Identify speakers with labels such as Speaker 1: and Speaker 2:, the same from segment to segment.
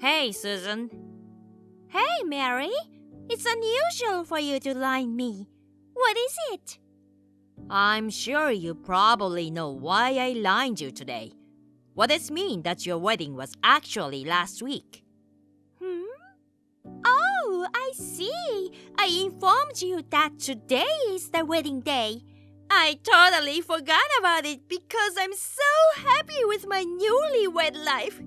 Speaker 1: Hey, Susan.
Speaker 2: Hey, Mary. It's unusual for you to line me. What is it?
Speaker 1: I'm sure you probably know why I lined you today. What does it mean that your wedding was actually last week?
Speaker 2: Oh, I see. I informed you that today is the wedding day. I totally forgot about it because I'm so happy with my newlywed life.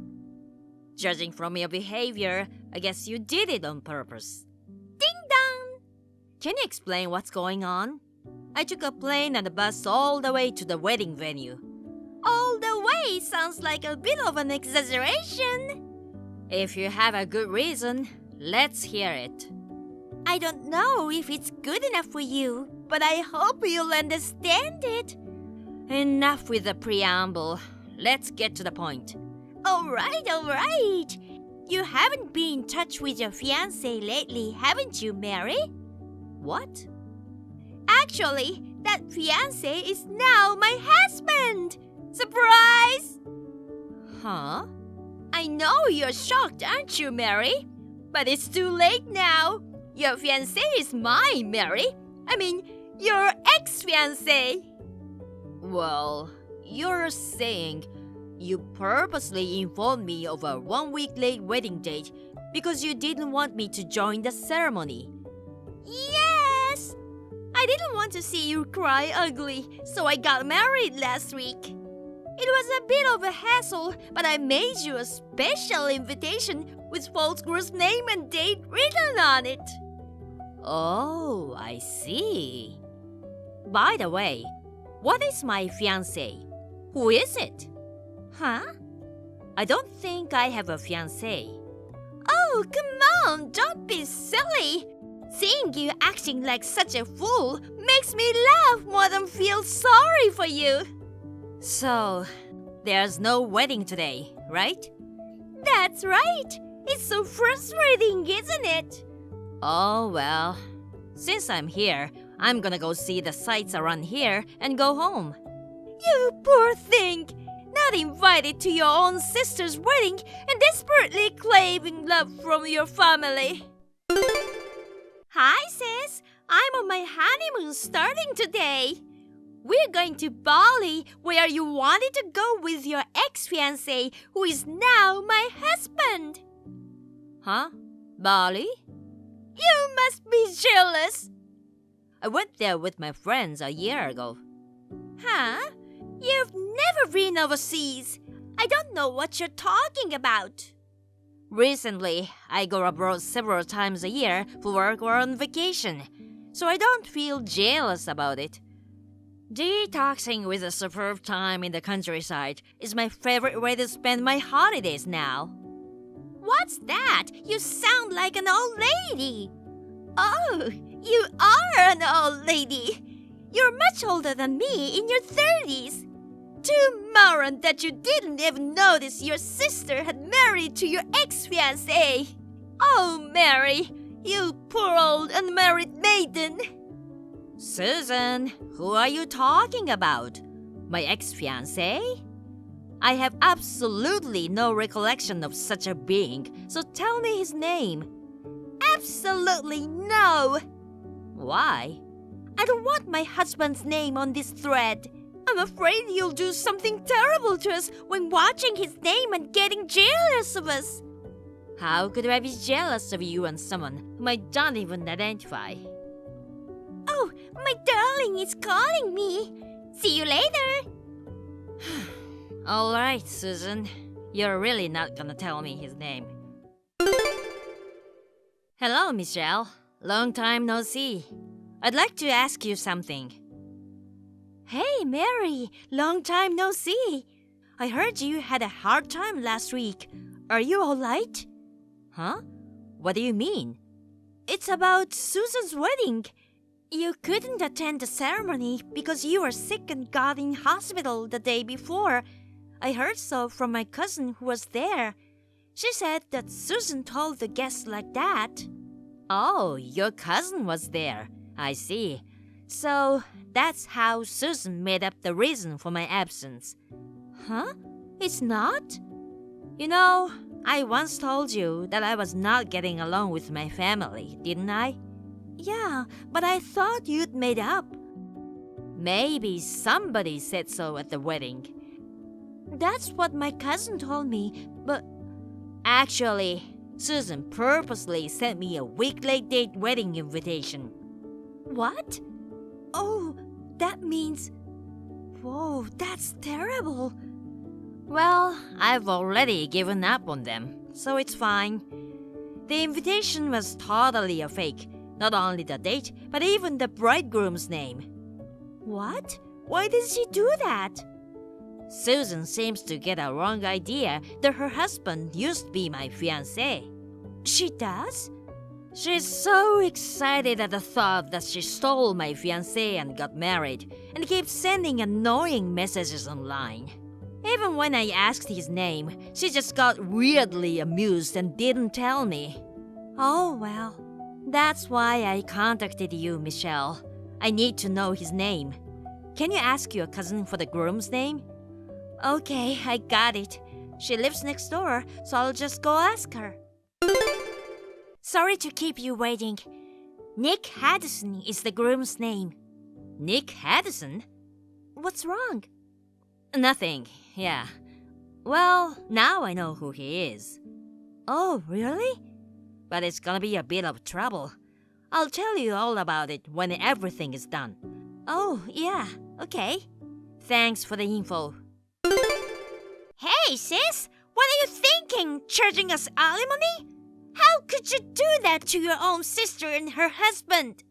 Speaker 1: Judging from your behavior, I guess you did it on purpose.
Speaker 2: Ding dong!
Speaker 1: Can you explain what's going on? I took a plane and a bus all the way to the wedding venue.
Speaker 2: All the way sounds like a bit of an exaggeration.
Speaker 1: If you have a good reason, let's hear it.
Speaker 2: I don't know if it's good enough for you, but I hope you'll understand it.
Speaker 1: Enough with the preamble. Let's get to the point.
Speaker 2: All right. You haven't been in touch with your fiance lately, haven't you, Mary?
Speaker 1: What?
Speaker 2: Actually, that fiance is now my husband! Surprise!
Speaker 1: Huh?
Speaker 2: I know you're shocked, aren't you, Mary? But it's too late now. Your fiance is mine, Mary. I mean, your ex-fiance.
Speaker 1: Well, you're saying you purposely informed me of a 1 week late wedding date because you didn't want me to join the ceremony.
Speaker 2: Yes! I didn't want to see you cry ugly, so I got married last week. It was a bit of a hassle, but I made you a special invitation with false groom's name and date written on it.
Speaker 1: Oh, I see. By the way, what is my fiancé? Who is it?
Speaker 2: Huh?
Speaker 1: I don't think I have a fiancé.
Speaker 2: Oh, come on, don't be silly. Seeing you acting like such a fool makes me laugh more than feel sorry for you.
Speaker 1: So, there's no wedding today, right?
Speaker 2: That's right. It's so frustrating, isn't it?
Speaker 1: Oh, well. Since I'm here, I'm gonna go see the sights around here and go home.
Speaker 2: You poor thing. Not invited to your own sister's wedding and desperately craving love from your family. Hi, sis. I'm on my honeymoon starting today. We're going to Bali, where you wanted to go with your ex-fiancé, who is now my husband.
Speaker 1: Huh? Bali?
Speaker 2: You must be jealous.
Speaker 1: I went there with my friends a year ago.
Speaker 2: Huh? You've never been overseas. I don't know what you're talking about.
Speaker 1: Recently, I go abroad several times a year for work or on vacation, so I don't feel jealous about it. Detoxing with a superb time in the countryside is my favorite way to spend my holidays now.
Speaker 2: What's that? You sound like an old lady. Oh, you are an old lady. You're much older than me, in your 30s. Too moron that you didn't even notice your sister had married to your ex-fiancé. Oh, Mary, you poor old unmarried maiden.
Speaker 1: Susan, who are you talking about? My ex-fiancé? I have absolutely no recollection of such a being, so tell me his name.
Speaker 2: Absolutely no.
Speaker 1: Why?
Speaker 2: I don't want my husband's name on this thread. I'm afraid you'll do something terrible to us when watching his name and getting jealous of us.
Speaker 1: How could I be jealous of you and someone whom I don't even identify?
Speaker 2: Oh, my darling is calling me. See you later.
Speaker 1: All right, Susan. You're really not gonna tell me his name. Hello, Michelle. Long time no see. I'd like to ask you something.
Speaker 2: Hey, Mary. Long time no see. I heard you had a hard time last week. Are you all right?
Speaker 1: Huh? What do you mean?
Speaker 2: It's about Susan's wedding. You couldn't attend the ceremony because you were sick and got in hospital the day before. I heard so from my cousin who was there. She said that Susan told the guests like that.
Speaker 1: Oh, your cousin was there. I see. So, that's how Susan made up the reason for my absence.
Speaker 2: Huh? It's not?
Speaker 1: You know, I once told you that I was not getting along with my family, didn't I?
Speaker 2: Yeah, but I thought you'd made up.
Speaker 1: Maybe somebody said so at the wedding.
Speaker 2: That's what my cousin told me, but
Speaker 1: Actually, Susan purposely sent me a week late date wedding invitation.
Speaker 2: what? Oh, that means... Whoa, that's terrible.
Speaker 1: Well, I've already given up on them, so it's fine. The invitation was totally a fake. Not only the date, but even the bridegroom's name.
Speaker 2: What? Why did she do that?
Speaker 1: Susan seems to get a wrong idea that her husband used to be my fiancé.
Speaker 2: She does?
Speaker 1: She's so excited at the thought that she stole my fiancé and got married, and keeps sending annoying messages online. Even when I asked his name, she just got weirdly amused and didn't tell me.
Speaker 2: Oh, well.
Speaker 1: That's why I contacted you, Michelle. I need to know his name. Can you ask your cousin for the groom's name?
Speaker 2: Okay, I got it. She lives next door, so I'll just go ask her. Sorry to keep you waiting. Nick Haddison is the groom's name.
Speaker 1: Nick Haddison?
Speaker 2: What's wrong?
Speaker 1: Nothing, yeah. Well, now I know who he is.
Speaker 2: Oh, really?
Speaker 1: But it's gonna be a bit of trouble. I'll tell you all about it when everything is done.
Speaker 2: Oh, yeah, okay.
Speaker 1: Thanks for the info.
Speaker 2: Hey, sis! What are you thinking? Charging us alimony? How could you do that to your own sister and her husband?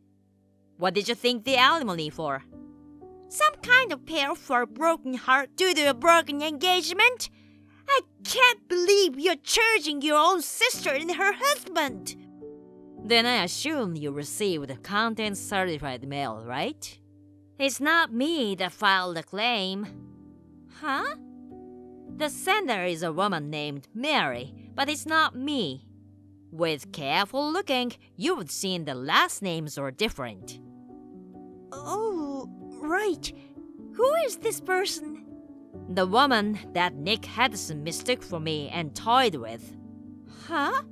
Speaker 1: What did you think the alimony for?
Speaker 2: Some kind of pair for a broken heart due to a broken engagement? I can't believe you're charging your own sister and her husband.
Speaker 1: Then I assume you received the content certified mail, right? It's not me that filed the claim.
Speaker 2: Huh?
Speaker 1: The sender is a woman named Mary, but it's not me. With careful looking, you would see the last names are different.
Speaker 2: Oh, right. Who is this person?
Speaker 1: The woman that Nick Haddison mistook for me and toyed with.
Speaker 2: Huh?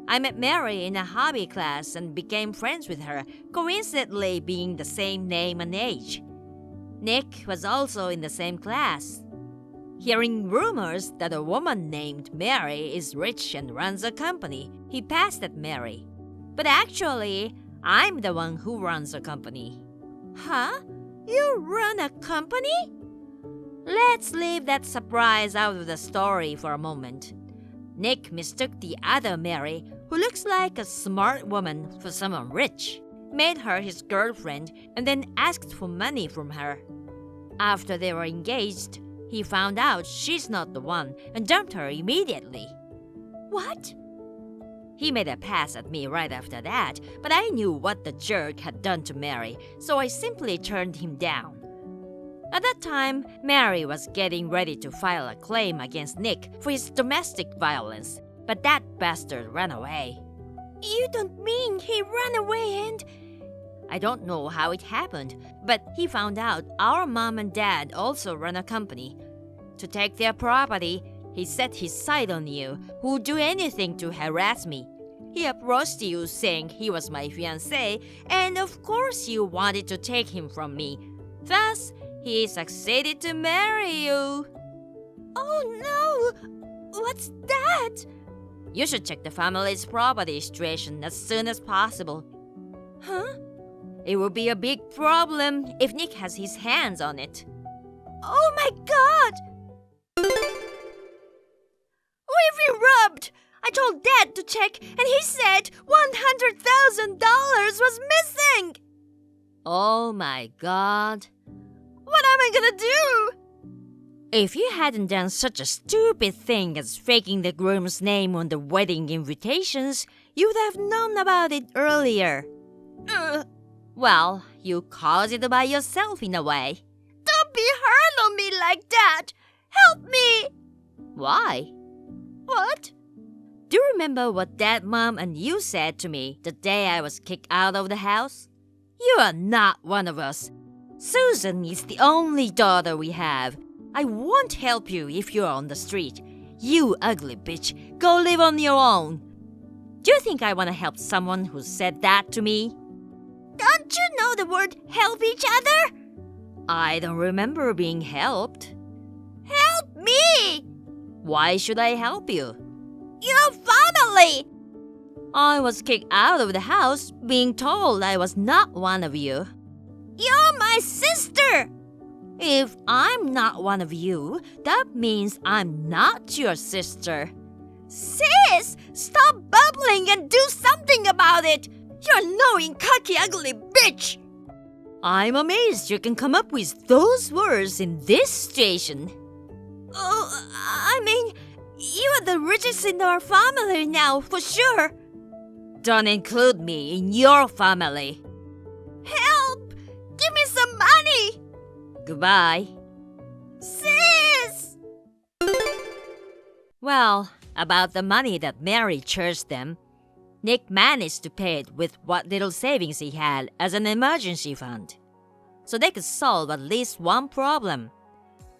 Speaker 1: I met Mary in a hobby class and became friends with her, coincidentally being the same name and age. Nick was also in the same class. Hearing rumors that a woman named Mary is rich and runs a company, he passed at Mary. But actually, I'm the one who runs a company.
Speaker 2: Huh? You run a company?
Speaker 1: Let's leave that surprise out of the story for a moment. Nick mistook the other Mary, who looks like a smart woman, for someone rich, made her his girlfriend, and then asked for money from her. After they were engaged, he found out she's not the one and dumped her immediately.
Speaker 2: What?
Speaker 1: He made a pass at me right after that, but I knew what the jerk had done to Mary, so I simply turned him down. At that time, Mary was getting ready to file a claim against Nick for his domestic violence, but that bastard ran away.
Speaker 2: You don't mean he ran away and...
Speaker 1: I don't know how it happened, but he found out our mom and dad also run a company. To take their property, he set his sight on you, who would do anything to harass me. He approached you saying he was my fiancé, and of course you wanted to take him from me. Thus, he succeeded to marry you.
Speaker 2: Oh no! What's that?
Speaker 1: You should check the family's property situation as soon as possible.
Speaker 2: Huh?
Speaker 1: It will be a big problem if Nick has his hands on it.
Speaker 2: Oh my god! We've been robbed! I told Dad to check and he said $100,000 was missing!
Speaker 1: Oh my god.
Speaker 2: What am I gonna do?
Speaker 1: If you hadn't done such a stupid thing as faking the groom's name on the wedding invitations, you would have known about it earlier. Well, you caused it by yourself in a way.
Speaker 2: Don't be hard on me like that! Help me!
Speaker 1: Why?
Speaker 2: What?
Speaker 1: Do you remember what Dad, Mom, and you said to me the day I was kicked out of the house? You are not one of us. Susan is the only daughter we have. I won't help you if you're on the street. You ugly bitch, go live on your own. Do you think I want to help someone who said that to me?
Speaker 2: Don't you know the word help each other?
Speaker 1: I don't remember being helped.
Speaker 2: Help me!
Speaker 1: Why should I help you?
Speaker 2: Your family!
Speaker 1: I was kicked out of the house being told I was not one of you.
Speaker 2: You're my sister!
Speaker 1: If I'm not one of you, that means I'm not your sister.
Speaker 2: Sis! Stop bubbling and do something about it! You annoying, cocky, ugly bitch!
Speaker 1: I'm amazed you can come up with those words in this situation.
Speaker 2: Oh, I mean, you are the richest in our family now, for sure.
Speaker 1: Don't include me in your family.
Speaker 2: Help! Give me some money!
Speaker 1: Goodbye.
Speaker 2: Sis!
Speaker 1: Well, about the money that Mary charged them, Nick managed to pay it with what little savings he had as an emergency fund, so they could solve at least one problem.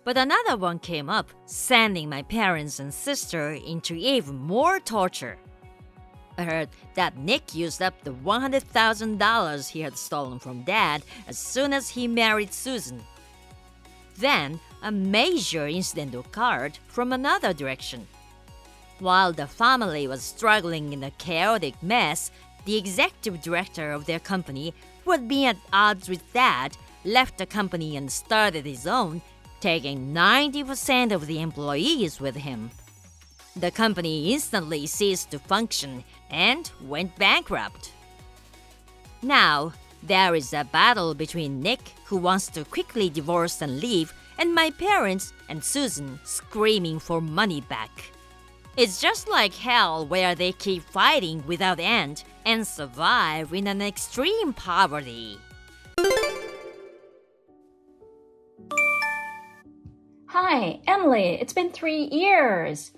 Speaker 1: But another one came up, sending my parents and sister into even more torture. I heard that Nick used up the $100,000 he had stolen from Dad as soon as he married Susan. Then, a major incident occurred from another direction. While the family was struggling in a chaotic mess, the executive director of their company, who had been at odds with Dad, left the company and started his own, taking 90% of the employees with him. The company instantly ceased to function and went bankrupt. Now, there is a battle between Nick, who wants to quickly divorce and leave, and my parents and Susan screaming for money back. It's just like hell, where they keep fighting without end and survive in an extreme poverty.
Speaker 3: Hi, Emily. It's been 3 years.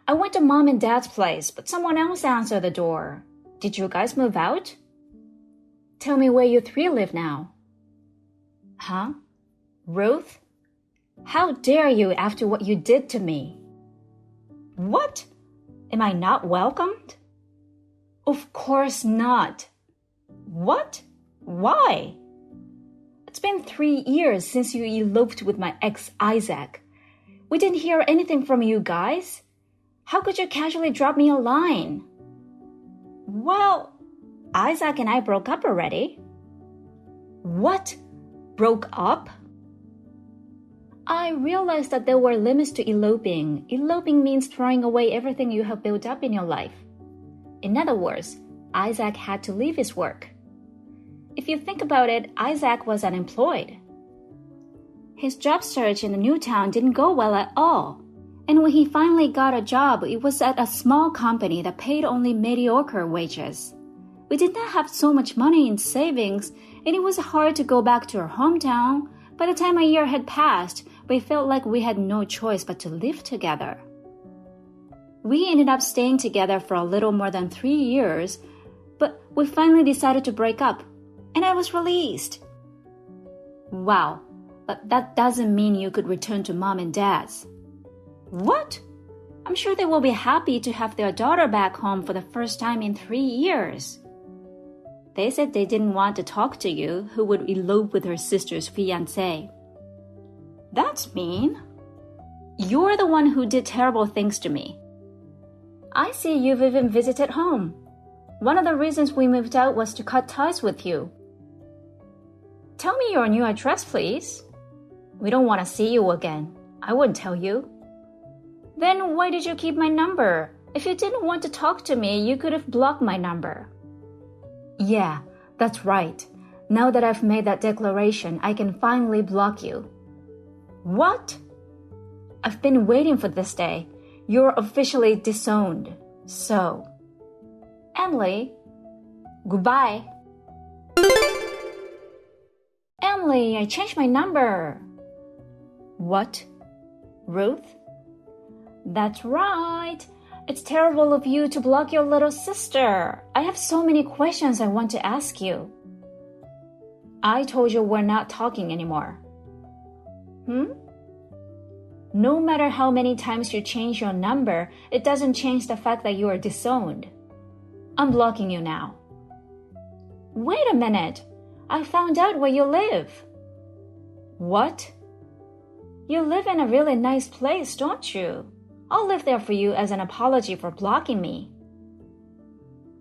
Speaker 3: I went to Mom and Dad's place, but someone else answered the door. Did you guys move out? Tell me where you three live now. Huh? Ruth? How dare you after what you did to me? What? Am I not welcomed? Of course not. What? Why? It's been 3 years since you eloped with my ex Isaac. We didn't hear anything from you guys. How could you casually drop me a line? Well, Isaac and I broke up already. What? Broke up? I realized that there were limits to eloping. Eloping means throwing away everything you have built up in your life. In other words, Isaac had to leave his work. If you think about it, Isaac was unemployed. His job search in the new town didn't go well at all. And when he finally got a job, it was at a small company that paid only mediocre wages. We did not have so much money in savings, and it was hard to go back to our hometown. By the time a year had passed, we felt like we had no choice but to live together. We ended up staying together for a little more than 3 years, but we finally decided to break up, and I was released. Wow, but that doesn't mean you could return to Mom and Dad's. What? I'm sure they will be happy to have their daughter back home for the first time in 3 years. They said they didn't want to talk to you, who would elope with her sister's fiance. That's mean. You're the one who did terrible things to me. I see you've even visited home. One of the reasons we moved out was to cut ties with you. Tell me your new address, please. We don't want to see you again. I wouldn't tell you. Then why did you keep my number? If you didn't want to talk to me, you could have blocked my number. Yeah, that's right. Now that I've made that declaration, I can finally block you. What? I've been waiting for this day. You're officially disowned. So, Emily, goodbye. Emily, I changed my number. What? Ruth? That's right. It's terrible of you to block your little sister. I have so many questions I want to ask you. I told you we're not talking anymore. No matter how many times you change your number, it doesn't change the fact that you are disowned. I'm blocking you now. Wait a minute. I found out where you live. What? You live in a really nice place, don't you? I'll live there for you as an apology for blocking me.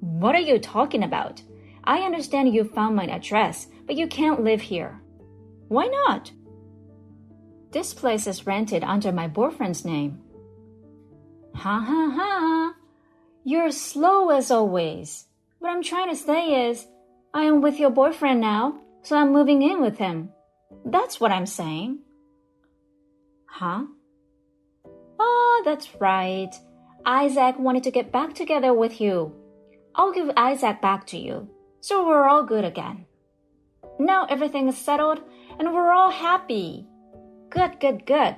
Speaker 3: What are you talking about? I understand you found my address, but you can't live here. Why not? This place is rented under my boyfriend's name. Ha ha ha. You're slow as always. What I'm trying to say is, I am with your boyfriend now, so I'm moving in with him. That's what I'm saying. Huh? Oh, that's right. Isaac wanted to get back together with you. I'll give Isaac back to you, so we're all good again. Now everything is settled, and we're all happy. Good, good, good.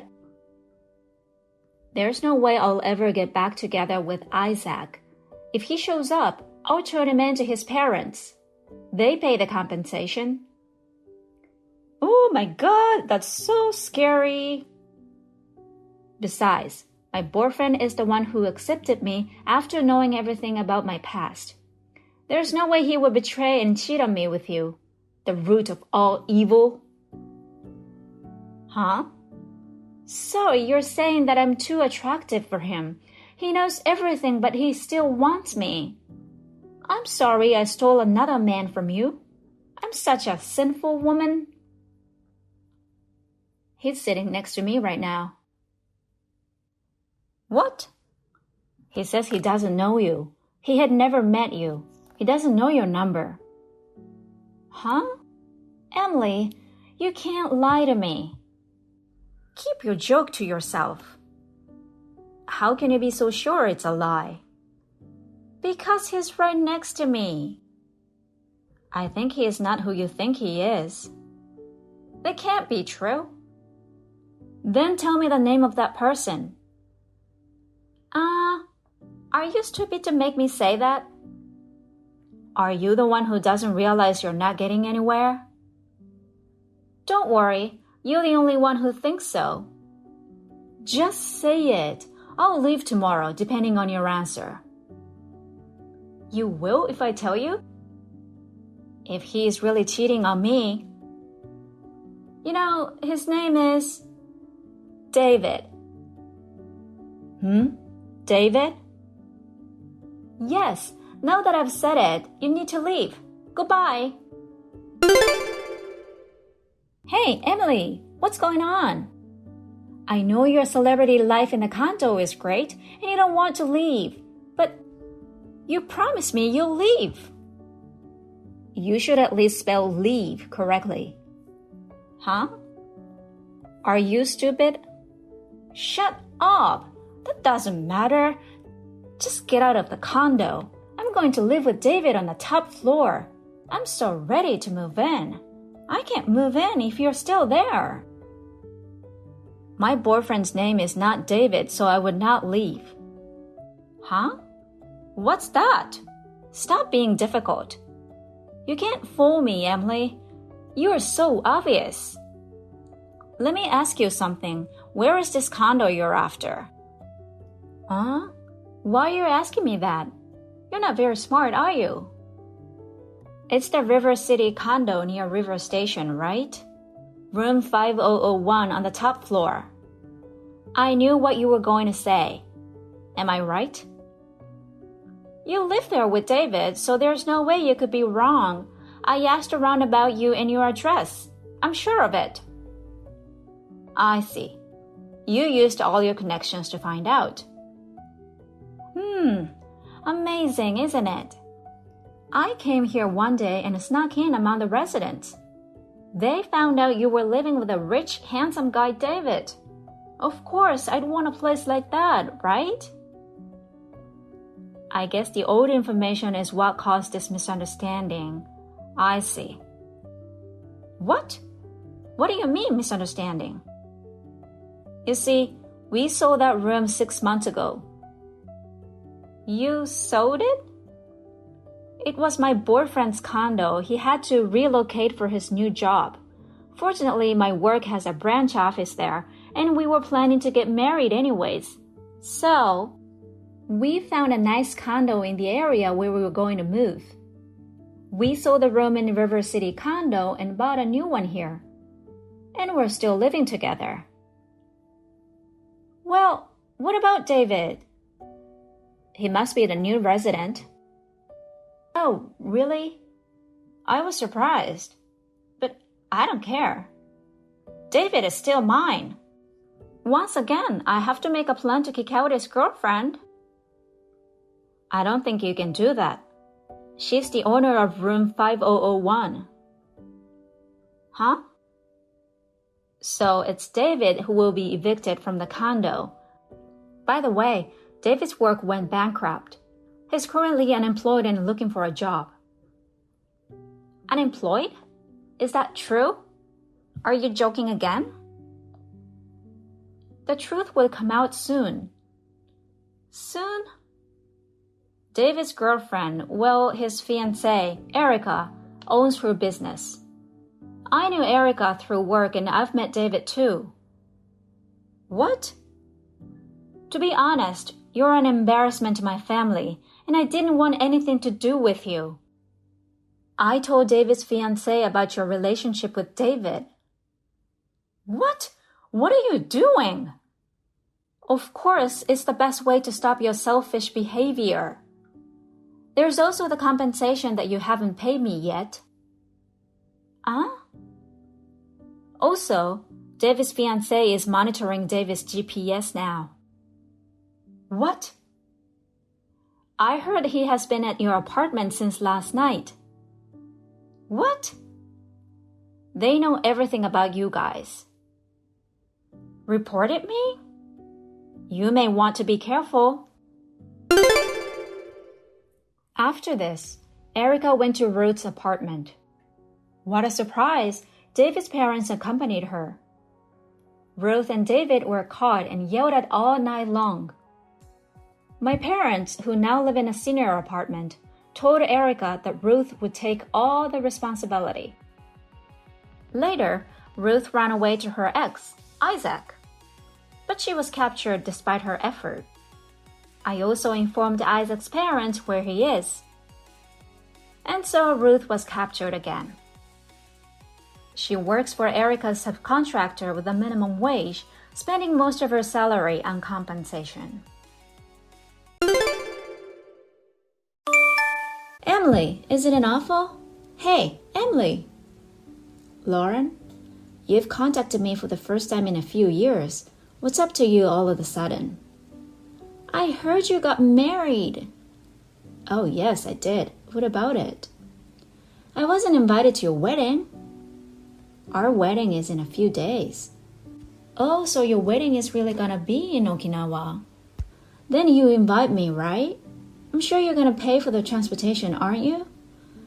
Speaker 3: There's no way I'll ever get back together with Isaac. If he shows up, I'll turn him in to his parents. They pay the compensation. Oh my God, that's so scary. Besides, my boyfriend is the one who accepted me after knowing everything about my past. There's no way he would betray and cheat on me with you, the root of all evil. Huh? So you're saying that I'm too attractive for him. He knows everything, but he still wants me. I'm sorry I stole another man from you. I'm such a sinful woman. He's sitting next to me right now. What? He says he doesn't know you. He had never met you. He doesn't know your number. Huh? Emily, you can't lie to me. Keep your joke to yourself. How can you be so sure it's a lie? Because he's right next to me. I think he is not who you think he is. That can't be true. Then tell me the name of that person. Are you stupid to make me say that? Are you the one who doesn't realize you're not getting anywhere? Don't worry, you're the only one who thinks so. Just say it. I'll leave tomorrow, depending on your answer. You will if I tell you? If he is really cheating on me. You know, his name is David. David? Yes, now that I've said it, you need to leave. Goodbye. Hey, Emily, what's going on? I know your celebrity life in the condo is great and you don't want to leave, but you promised me you'll leave. You should at least spell leave correctly. Huh? Are you stupid? Shut up. That doesn't matter. Just get out of the condo. I'm going to live with David on the top floor. I'm so ready to move in. I can't move in if you're still there. My boyfriend's name is not David, so I would not leave. Huh? What's that? Stop being difficult. You can't fool me, Emily. You are so obvious. Let me ask you something. Where is this condo you're after? Huh? Why are you asking me that? You're not very smart, are you? It's the River City condo near River Station, right? Room 5001 on the top floor. I knew what you were going to say. Am I right? You live there with David, so there's no way you could be wrong. I asked around about you and your address. I'm sure of it. I see. You used all your connections to find out. Amazing, isn't it? I came here one day and snuck in among the residents. They found out you were living with a rich, handsome guy, David. Of course, I'd want a place like that, right? I guess the old information is what caused this misunderstanding. I see. What? What do you mean, misunderstanding? You see, we sold that room 6 months ago. You sold it? It was my boyfriend's condo. He had to relocate for his new job. Fortunately, my work has a branch office there, and we were planning to get married anyways. So, we found a nice condo in the area where we were going to move. We sold the room in River City condo and bought a new one here. And we're still living together. Well, what about David? He must be the new resident. Oh, really? I was surprised. But I don't care. David is still mine. Once again, I have to make a plan to kick out his girlfriend. I don't think you can do that. She's the owner of room 5001. Huh? So it's David who will be evicted from the condo. By the way, David's work went bankrupt. He's currently unemployed and looking for a job. Unemployed? Is that true? Are you joking again? The truth will come out soon. Soon? David's girlfriend, well, his fiancée, Erica, owns her business. I knew Erica through work and I've met David too. What? To be honest, you're an embarrassment to my family, and I didn't want anything to do with you. I told David's fiancée about your relationship with David. What? What are you doing? Of course, it's the best way to stop your selfish behavior. There's also the compensation that you haven't paid me yet. Huh? Also, David's fiancée is monitoring David's GPS now. What? I heard he has been at your apartment since last night. What? They know everything about you guys. Reported me? You may want to be careful. After this, Erica went to Ruth's apartment. What a surprise! David's parents accompanied her. Ruth and David were caught and yelled at all night long. My parents, who now live in a senior apartment, told Erica that Ruth would take all the responsibility. Later, Ruth ran away to her ex, Isaac. But she was captured despite her effort. I also informed Isaac's parents where he is. And so Ruth was captured again. She works for Erica's subcontractor with a minimum wage, spending most of her salary on compensation. Emily, isn't it awful? Hey, Emily! Lauren, you've contacted me for the first time in a few years. What's up to you all of a sudden? I heard you got married. Oh, yes, I did. What about it? I wasn't invited to your wedding. Our wedding is in a few days. Oh, so your wedding is really gonna be in Okinawa. Then you invite me, right? I'm sure you're gonna pay for the transportation, aren't you?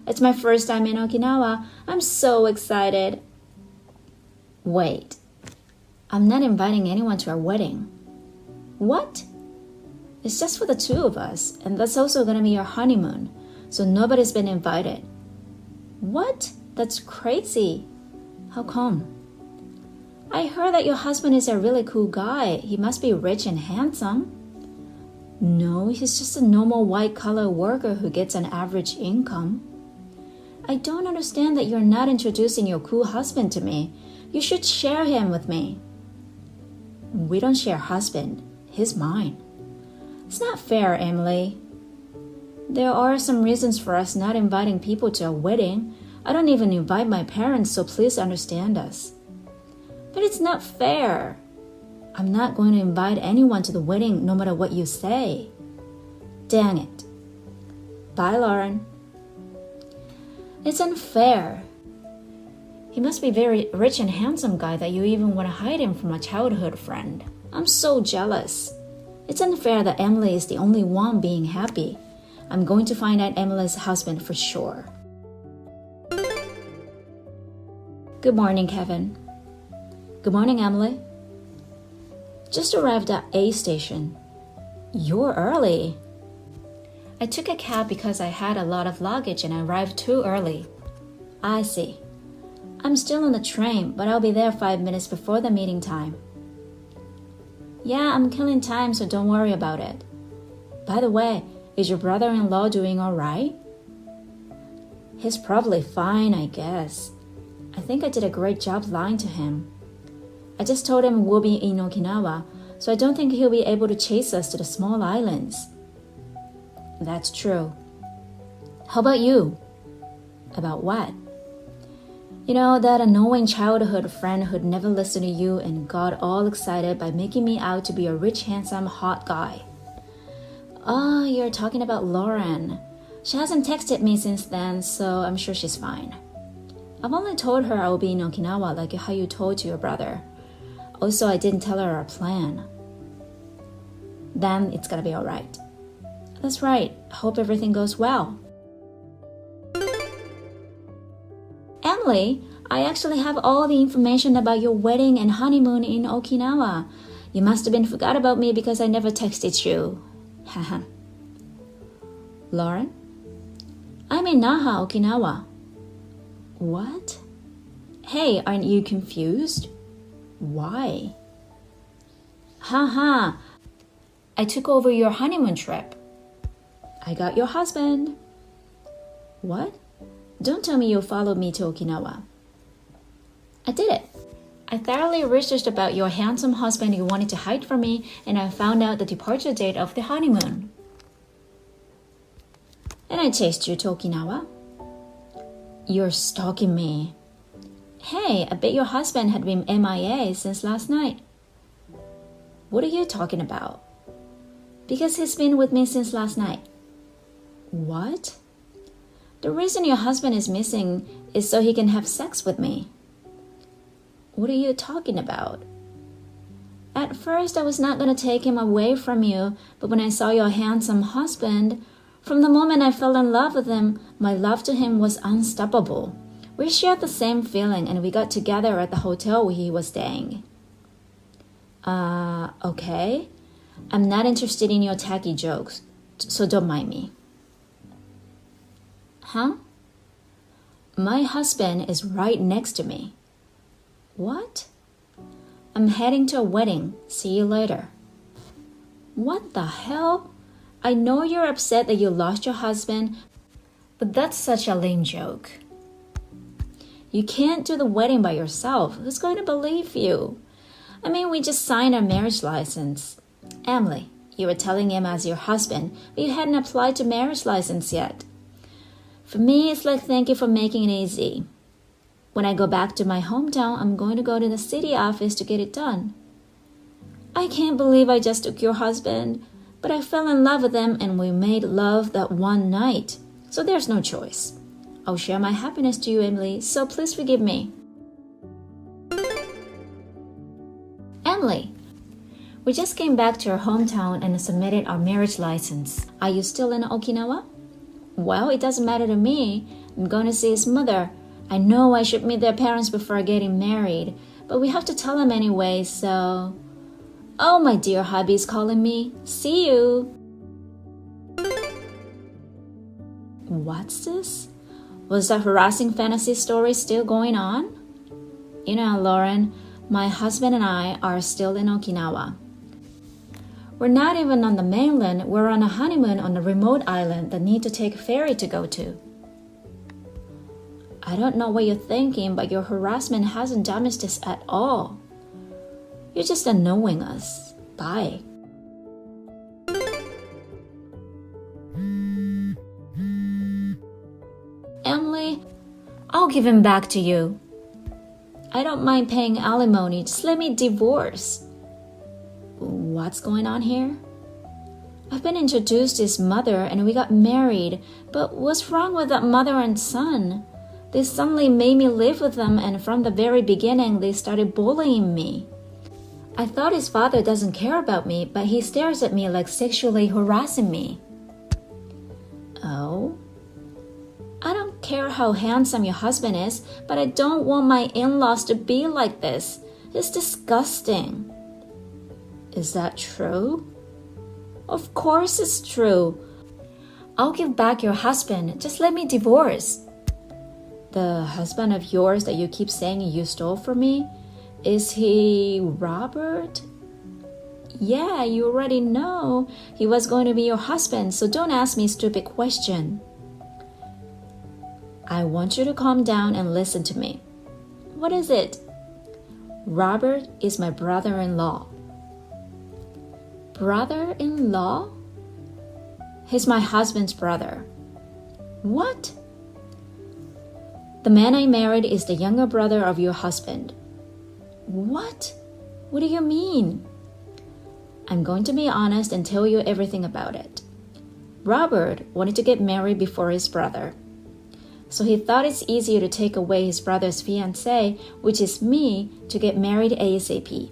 Speaker 3: It's my first time in Okinawa. I'm so excited. Wait. I'm not inviting anyone to our wedding. What? It's just for the two of us, and that's also gonna be your honeymoon, so nobody's been invited. What? That's crazy. How come? I heard that your husband is a really cool guy. He must be rich and handsome. No, he's just a normal white-collar worker who gets an average income. I don't understand that you're not introducing your cool husband to me. You should share him with me. We don't share husband. He's mine. It's not fair, Emily. There are some reasons for us not inviting people to a wedding. I don't even invite my parents, so please understand us. But it's not fair. I'm not going to invite anyone to the wedding no matter what you say. Dang it. Bye, Lauren. It's unfair. He must be a very rich and handsome guy that you even want to hide him from a childhood friend. I'm so jealous. It's unfair that Emily is the only one being happy. I'm going to find out Emily's husband for sure. Good morning, Kevin. Good morning, Emily. Just arrived at A station. You're early. I took a cab because I had a lot of luggage and I arrived too early. I see. I'm still on the train, but I'll be there 5 minutes before the meeting time. Yeah, I'm killing time, so don't worry about it. By the way, is your brother-in-law doing all right? He's probably fine, I guess. I think I did a great job lying to him. I just told him we'll be in Okinawa, so I don't think he'll be able to chase us to the small islands. That's true. How about you? About what? You know, that annoying childhood friend who'd never listened to you and got all excited by making me out to be a rich, handsome, hot guy. Oh, you're talking about Lauren. She hasn't texted me since then, so I'm sure she's fine. I've only told her I will be in Okinawa like how you told to your brother. Also, I didn't tell her our plan. Then it's gonna be alright. That's right. Hope everything goes well. Emily, I actually have all the information about your wedding and honeymoon in Okinawa. You must have been forgot about me because I never texted you. Haha. Lauren? I'm in Naha, Okinawa. What? Hey, aren't you confused? Why? Haha. I took over your honeymoon trip. I got your husband. What? Don't tell me you followed me to Okinawa. I did it. I thoroughly researched about your handsome husband you wanted to hide from me, and I found out the departure date of the honeymoon. And I chased you to Okinawa. You're stalking me. Hey, I bet your husband had been MIA since last night. What are you talking about? Because he's been with me since last night. What? The reason your husband is missing is so he can have sex with me. What are you talking about? At first, I was not going to take him away from you, but when I saw your handsome husband, from the moment I fell in love with him, my love to him was unstoppable. We shared the same feeling and we got together at the hotel where he was staying. Okay. I'm not interested in your tacky jokes, so don't mind me. Huh? My husband is right next to me. What? I'm heading to a wedding. See you later. What the hell? I know you're upset that you lost your husband, but that's such a lame joke. You can't do the wedding by yourself. Who's going to believe you? I mean, we just signed our marriage license. Emily, you were telling him as your husband, but you hadn't applied to marriage license yet. For me, it's like thank you for making it easy. When I go back to my hometown, I'm going to go to the city office to get it done. I can't believe I just took your husband, but I fell in love with him and we made love that one night. So there's no choice. I'll share my happiness to you, Emily, so please forgive me. Emily, we just came back to our hometown and submitted our marriage license. Are you still in Okinawa? Well, it doesn't matter to me. I'm going to see his mother. I know I should meet their parents before getting married, but we have to tell them anyway, so... Oh, my dear hubby's calling me. See you. What's this? Was that harassing fantasy story still going on? You know, Lauren, my husband and I are still in Okinawa. We're not even on the mainland. We're on a honeymoon on a remote island that need to take a ferry to go to. I don't know what you're thinking, but your harassment hasn't damaged us at all. You're just annoying us. Bye. Emily, I'll give him back to you. I don't mind paying alimony. Just let me divorce. What's going on here? I've been introduced to his mother and we got married, but what's wrong with that mother and son? They suddenly made me live with them, and from the very beginning they started bullying me. I thought his father doesn't care about me, but he stares at me like sexually harassing me. Oh? I don't care how handsome your husband is, but I don't want my in-laws to be like this. It's disgusting. Is that true? Of course it's true. I'll give back your husband. Just let me divorce. The husband of yours that you keep saying you stole from me? Is he Robert? Yeah, you already know he was going to be your husband, so don't ask me a stupid question. I want you to calm down and listen to me. What is it? Robert is my brother-in-law. Brother-in-law? He's my husband's brother. What? The man I married is the younger brother of your husband. What? What do you mean? I'm going to be honest and tell you everything about it. Robert wanted to get married before his brother. So he thought it's easier to take away his brother's fiancé, which is me, to get married ASAP.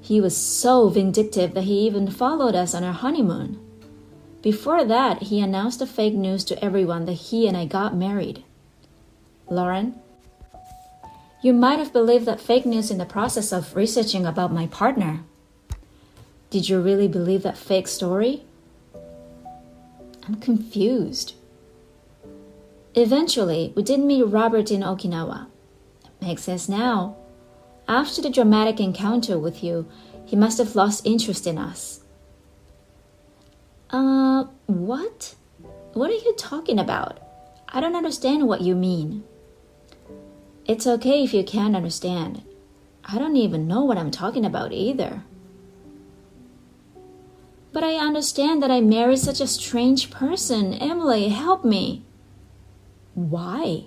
Speaker 3: He was so vindictive that he even followed us on our honeymoon. Before that, he announced the fake news to everyone that he and I got married. Lauren, you might have believed that fake news in the process of researching about my partner. Did you really believe that fake story? I'm confused. Eventually, we did meet Robert in Okinawa. Makes sense now. After the dramatic encounter with you, he must have lost interest in us. What? What are you talking about? I don't understand what you mean. It's okay if you can't understand. I don't even know what I'm talking about either. But I understand that I married such a strange person. Emily, help me. Why?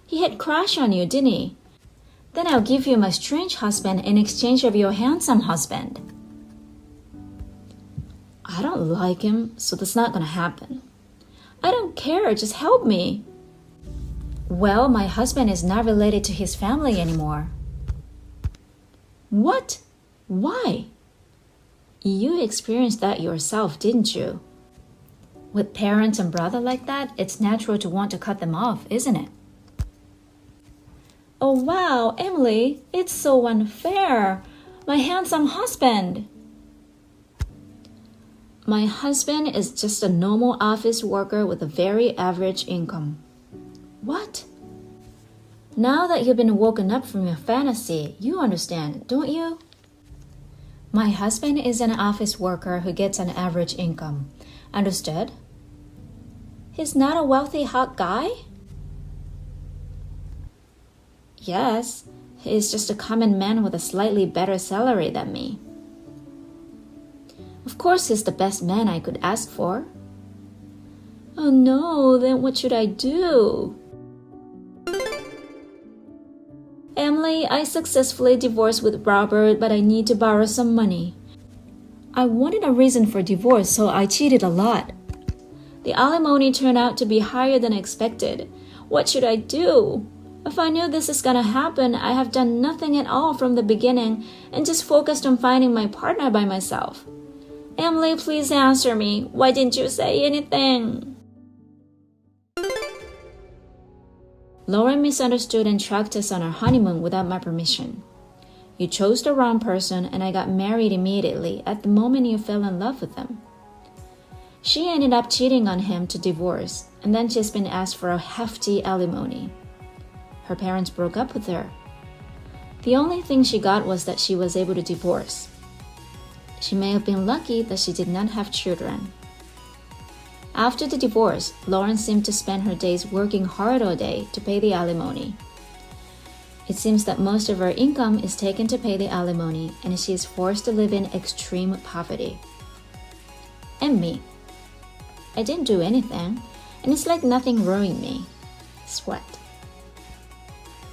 Speaker 3: He had crushed on you, didn't he? Then I'll give you my strange husband in exchange of your handsome husband. I don't like him, so that's not gonna happen. I don't care, just help me. Well, my husband is not related to his family anymore. What? Why? You experienced that yourself, didn't you? With parents and brother like that, it's natural to want to cut them off, isn't it? Oh wow, Emily, it's so unfair. My handsome husband. My husband is just a normal office worker with a very average income. What? Now that you've been woken up from your fantasy, you understand, don't you? My husband is an office worker who gets an average income. Understood? He's not a wealthy hot guy? Yes, he's just a common man with a slightly better salary than me. Of course he's the best man I could ask for. Oh no, then what should I do? Emily, I successfully divorced with Robert, but I need to borrow some money. I wanted a reason for divorce, so I cheated a lot. The alimony turned out to be higher than expected. What should I do? If I knew this is gonna happen, I have done nothing at all from the beginning and just focused on finding my partner by myself. Emily, please answer me. Why didn't you say anything? Lauren misunderstood and tracked us on our honeymoon without my permission. You chose the wrong person and I got married immediately at the moment you fell in love with them. She ended up cheating on him to divorce, and then she's been asked for a hefty alimony. Her parents broke up with her. The only thing she got was that she was able to divorce. She may have been lucky that she did not have children. After the divorce, Lauren seemed to spend her days working hard all day to pay the alimony. It seems that most of her income is taken to pay the alimony, and she is forced to live in extreme poverty. And me. I didn't do anything, and it's like nothing ruined me. Sweat.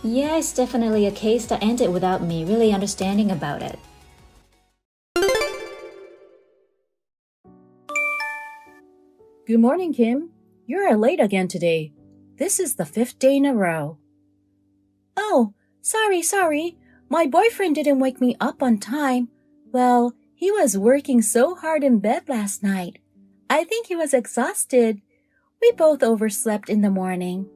Speaker 3: Yeah, it's definitely a case that ended without me really understanding about it.
Speaker 4: Good morning, Kim. You're late again today. This is the 5th day in a row. Oh, sorry. My boyfriend didn't wake me up on time. Well, he was working so hard in bed last night. I think he was exhausted. We both overslept in the morning.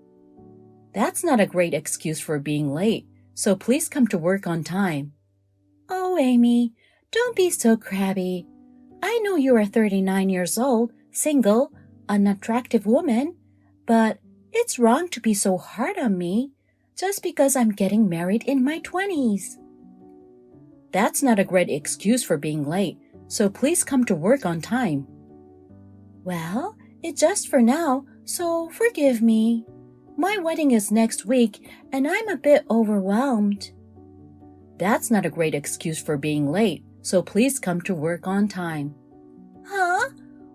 Speaker 4: That's not a great excuse for being late, so please come to work on time. Oh, Amy, don't be so crabby. I know you are 39 years old, single, an attractive woman, but it's wrong to be so hard on me just because I'm getting married in my 20s. That's not a great excuse for being late, so please come to work on time. Well, it's just for now, so forgive me. My wedding is next week, and I'm a bit overwhelmed. That's not a great excuse for being late, so please come to work on time. Huh?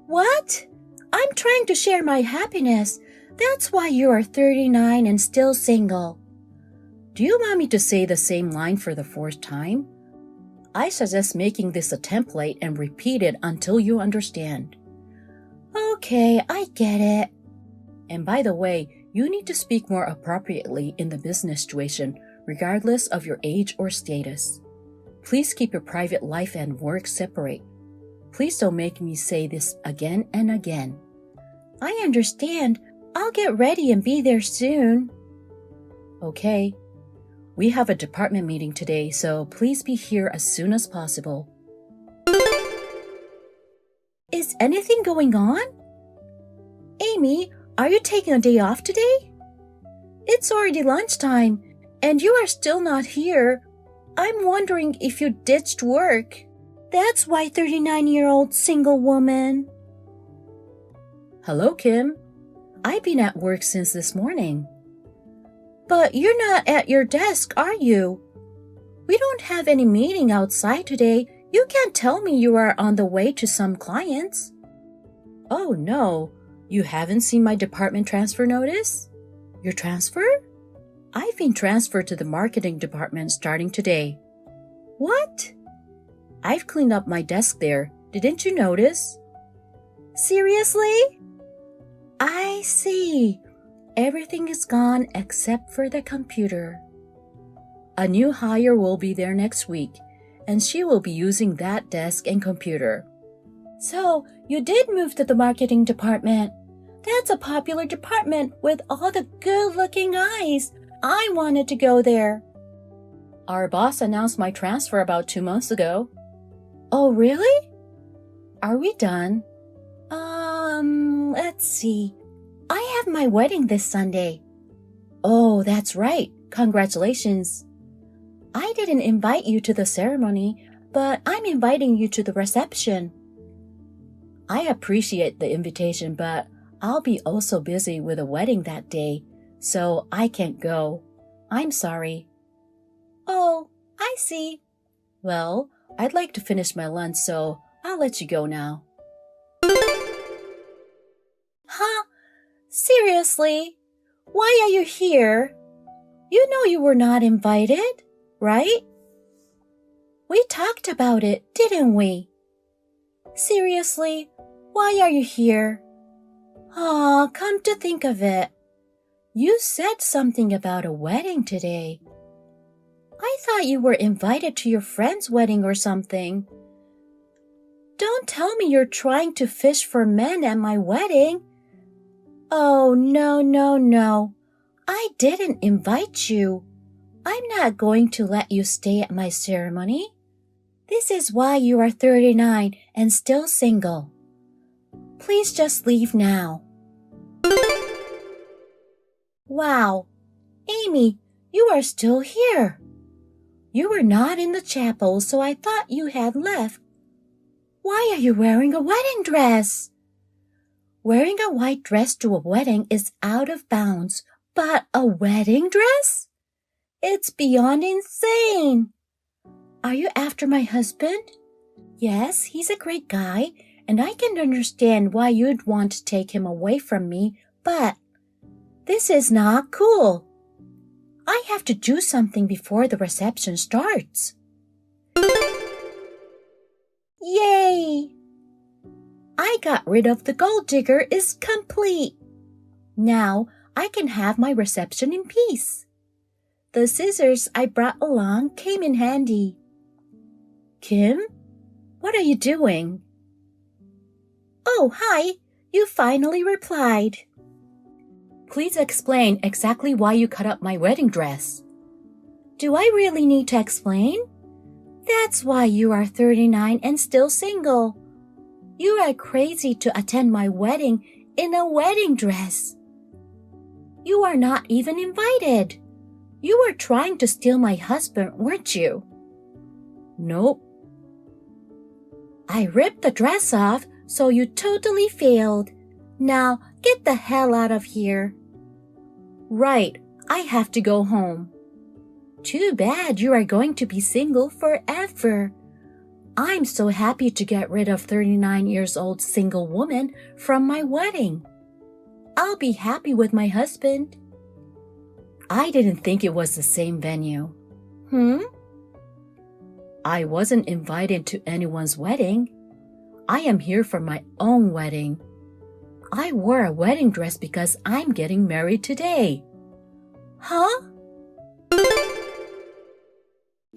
Speaker 4: What? I'm trying to share my happiness. That's why you are 39 and still single. Do you want me to say the same line for the fourth time? I suggest making this a template and repeat it until you understand. Okay, I get it. And by the way, you need to speak more appropriately in the business situation, regardless of your age or status. Please keep your private life and work separate. Please don't make me say this again and again. I understand. I'll get ready and be there soon. Okay. We have a department meeting today, so please be here as soon as possible. Is anything going on? Amy, are you taking a day off today? It's already lunchtime, and you are still not here. I'm wondering if you ditched work. That's why 39-year-old single woman. Hello, Kim. I've been at work since this morning. But you're not at your desk, are you? We don't have any meeting outside today. You can't tell me you are on the way to some clients. Oh, no. You haven't seen my department transfer notice? Your transfer? I've been transferred to the marketing department starting today. What? I've cleaned up my desk there. Didn't you notice? Seriously? I see. Everything is gone except for the computer. A new hire will be there next week, and she will be using that desk and computer. So, you did move to the marketing department. That's a popular department with all the good-looking guys. I wanted to go there. Our boss announced my transfer about 2 months ago. Oh, really? Are we done? Let's see. I have my wedding this Sunday. Oh, that's right. Congratulations. I didn't invite you to the ceremony, but I'm inviting you to the reception. I appreciate the invitation, but I'll be also busy with a wedding that day, so I can't go. I'm sorry. Oh, I see. Well, I'd like to finish my lunch, so I'll let you go now. Huh? Seriously? Why are you here? You know you were not invited, right? We talked about it, didn't we? Seriously, why are you here? Aw, come to think of it. You said something about a wedding today. I thought you were invited to your friend's wedding or something. Don't tell me you're trying to fish for men at my wedding. Oh, no. I didn't invite you. I'm not going to let you stay at my ceremony. This is why you are 39 and still single. Please just leave now. Wow. Amy, you are still here. You were not in the chapel, so I thought you had left. Why are you wearing a wedding dress? Wearing a white dress to a wedding is out of bounds, but a wedding dress? It's beyond insane. Are you after my husband? Yes, he's a great guy, and I can understand why you'd want to take him away from me, but this is not cool. I have to do something before the reception starts. Yay! I got rid of the gold digger is complete. Now I can have my reception in peace. The scissors I brought along came in handy. Kim, what are you doing? Oh, hi. You finally replied. Please explain exactly why you cut up my wedding dress. Do I really need to explain? That's why you are 39 and still single. You are crazy to attend my wedding in a wedding dress. You are not even invited. You were trying to steal my husband, weren't you? Nope. I ripped the dress off, so you totally failed. Now get the hell out of here. Right, I have to go home. Too bad you are going to be single forever. I'm so happy to get rid of 39 years old single woman from my wedding. I'll be happy with my husband. I didn't think it was the same venue. I wasn't invited to anyone's wedding. I am here for my own wedding. I wore a wedding dress because I'm getting married today. Huh?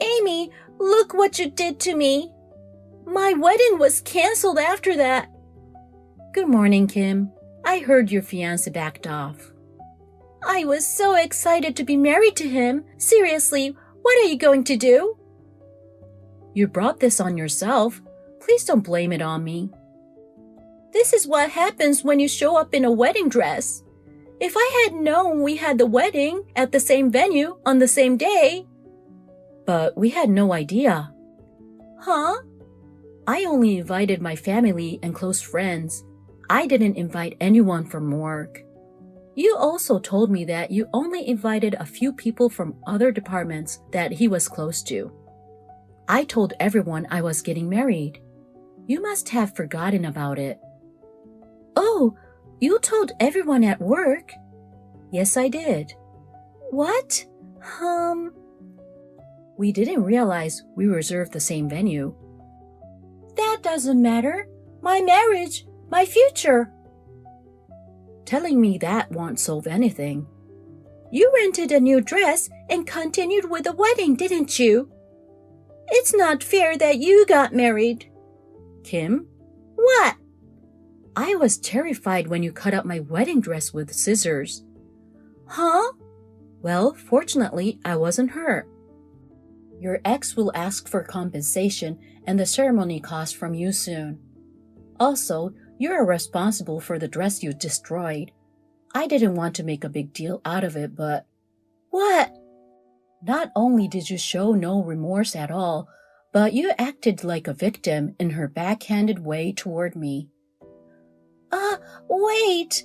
Speaker 4: Amy, look what you did to me. My wedding was canceled after that. Good morning, Kim. I heard your fiancé backed off. I was so excited to be married to him. Seriously, what are you going to do? You brought this on yourself. Please don't blame it on me. This is what happens when you show up in a wedding dress. If I had known we had the wedding at the same venue on the same day. But we had no idea. Huh? I only invited my family and close friends. I didn't invite anyone from work. You also told me that you only invited a few people from other departments that he was close to. I told everyone I was getting married. You must have forgotten about it. Oh, you told everyone at work? Yes, I did. What? We didn't realize we reserved the same venue. That doesn't matter. My marriage, my future. Telling me that won't solve anything. You rented a new dress and continued with the wedding, didn't you? It's not fair that you got married. Kim? What? I was terrified when you cut up my wedding dress with scissors. Huh? Well, fortunately, I wasn't hurt. Your ex will ask for compensation and the ceremony cost from you soon. Also, you are responsible for the dress you destroyed. I didn't want to make a big deal out of it, but... What? Not only did you show no remorse at all, but you acted like a victim in her backhanded way toward me. Wait!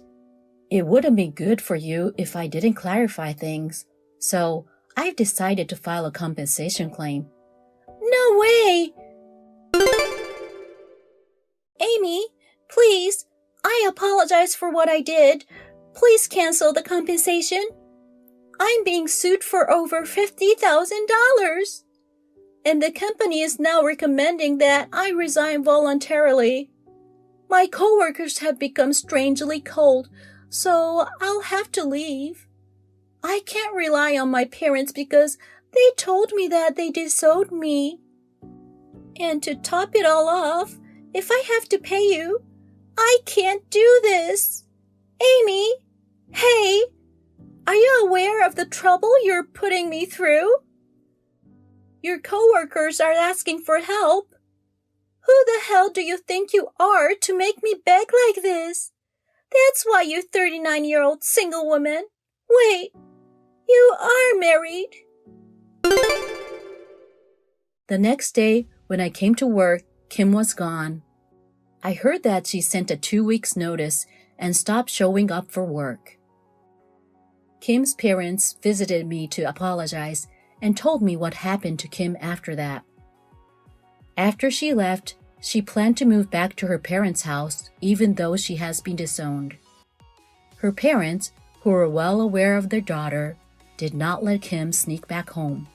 Speaker 4: It wouldn't be good for you if I didn't clarify things, so I've decided to file a compensation claim. No way! Amy, please, I apologize for what I did. Please cancel the compensation. I'm being sued for over $50,000. And the company is now recommending that I resign voluntarily. My coworkers have become strangely cold, so I'll have to leave. I can't rely on my parents because they told me that they disowned me. And to top it all off, if I have to pay you, I can't do this. Amy, hey, are you aware of the trouble you're putting me through? Your coworkers are asking for help. Who the hell do you think you are to make me beg like this? That's why you 39-year-old single woman. Wait, you are married. The next day, when I came to work, Kim was gone. I heard that she sent a 2 weeks notice and stopped showing up for work. Kim's parents visited me to apologize and told me what happened to Kim after that. After she left, she planned to move back to her parents' house even though she has been disowned. Her parents, who were well aware of their daughter, did not let Kim sneak back home.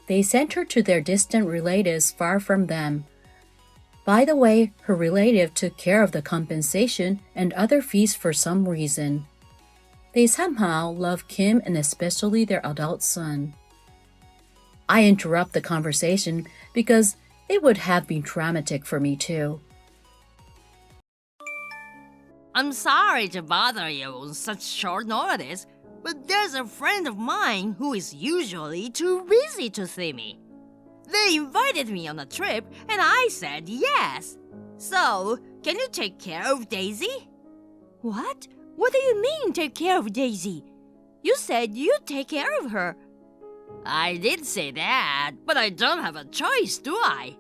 Speaker 4: They sent her to their distant relatives far from them. By the way, her relative took care of the compensation and other fees for some reason. They somehow love Kim and especially their adult son. I interrupt the conversation because it would have been traumatic for me too.
Speaker 1: I'm sorry to bother you on such short notice, but there's a friend of mine who is usually too busy to see me. They invited me on a trip and I said yes. So, can you take care of Daisy?
Speaker 2: What? What do you mean, take care of Daisy? You said you'd take care of her.
Speaker 1: I did say that, but I don't have a choice, do I?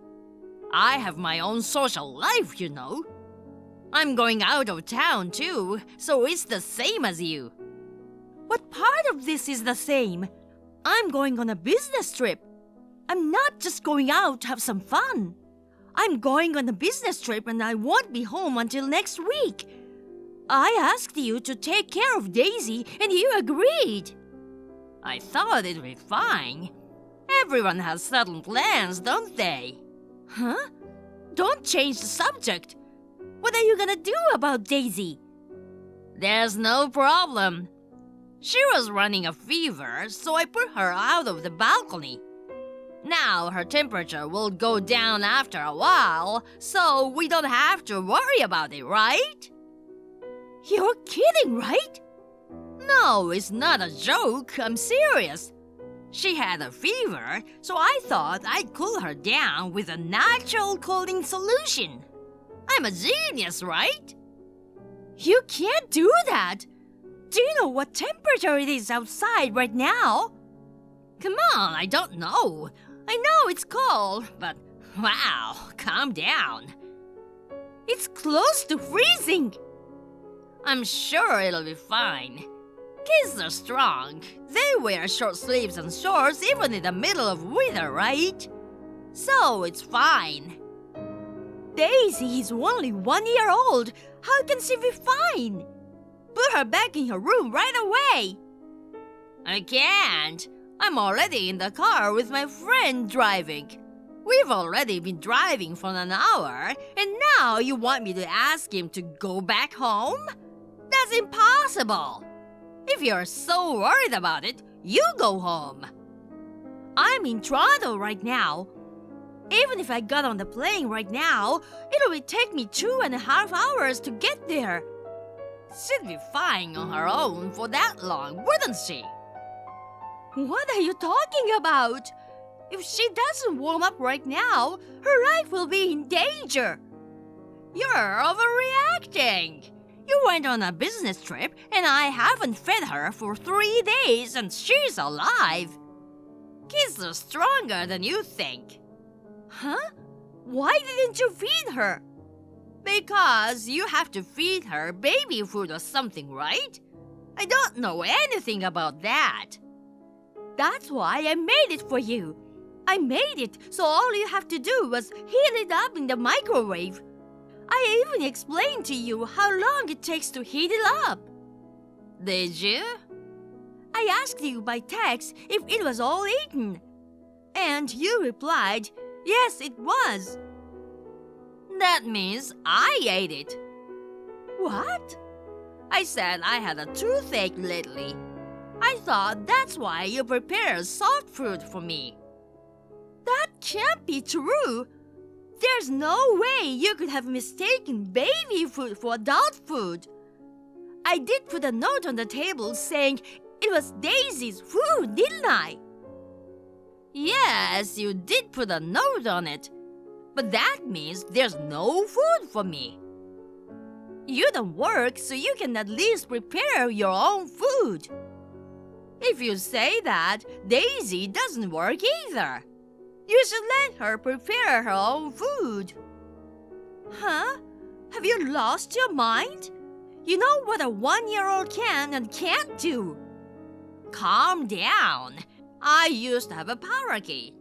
Speaker 1: I have my own social life, you know. I'm going out of town too, so it's the same as you.
Speaker 2: What part of this is the same? I'm going on a business trip. I'm not just going out to have some fun. I'm going on a business trip and I won't be home until next week. I asked you to take care of Daisy and you agreed.
Speaker 1: I thought it'd be fine. Everyone has certain plans, don't they?
Speaker 2: Huh? Don't change the subject. What are you gonna do about Daisy?
Speaker 1: There's no problem. She was running a fever, so I put her out of the balcony. Now her temperature will go down after a while, so we don't have to worry about it, right?
Speaker 2: You're kidding, right?
Speaker 1: No, it's not a joke. I'm serious. She had a fever, so I thought I'd cool her down with a natural cooling solution. I'm a genius, right?
Speaker 2: You can't do that. Do you know what temperature it is outside right now?
Speaker 1: Come on, I don't know. I know it's cold, but wow, calm down.
Speaker 2: It's close to freezing.
Speaker 1: I'm sure it'll be fine. Kids are strong. They wear short sleeves and shorts even in the middle of winter, right? So it's fine.
Speaker 2: Daisy is only 1 year old. How can she be fine? Put her back in her room right away.
Speaker 1: I can't. I'm already in the car with my friend driving. We've already been driving for an hour, and now you want me to ask him to go back home? That's impossible. If you're so worried about it, you go home.
Speaker 2: I'm in Toronto right now. Even if I got on the plane right now, it would take me 2.5 hours to get there.
Speaker 1: She'd be fine on her own for that long, wouldn't she?
Speaker 2: What are you talking about? If she doesn't warm up right now, her life will be in danger.
Speaker 1: You're overreacting. You went on a business trip and I haven't fed her for 3 days and she's alive. Kids are stronger than you think.
Speaker 2: Huh? Why didn't you feed her?
Speaker 1: Because you have to feed her baby food or something, right? I don't know anything about that.
Speaker 2: That's why I made it for you. I made it so all you have to do was heat it up in the microwave. I even explained to you how long it takes to heat it up.
Speaker 1: Did you?
Speaker 2: I asked you by text if it was all eaten. And you replied, yes, it was.
Speaker 1: That means I ate it.
Speaker 2: What?
Speaker 1: I said I had a toothache lately. I thought that's why you prepared soft food for me.
Speaker 2: That can't be true. There's no way you could have mistaken baby food for adult food. I did put a note on the table saying it was Daisy's food, didn't I?
Speaker 1: Yes, you did put a note on it. But that means there's no food for me.
Speaker 2: You don't work, so you can at least prepare your own food.
Speaker 1: If you say that, Daisy doesn't work either.
Speaker 2: You should let her prepare her own food. Huh? Have you lost your mind? You know what a 1-year-old can and can't do.
Speaker 1: Calm down. I used to have a parakeet.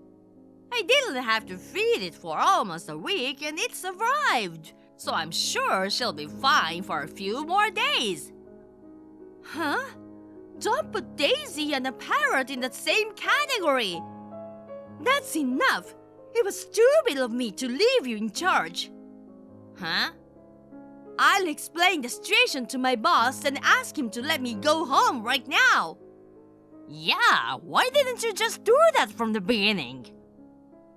Speaker 1: I didn't have to feed it for almost a week and it survived. So I'm sure she'll be fine for a few more days.
Speaker 2: Huh? Don't put Daisy and a parrot in the same category. That's enough. It was stupid of me to leave you in charge.
Speaker 1: Huh?
Speaker 2: I'll explain the situation to my boss and ask him to let me go home right now.
Speaker 1: Yeah, why didn't you just do that from the beginning?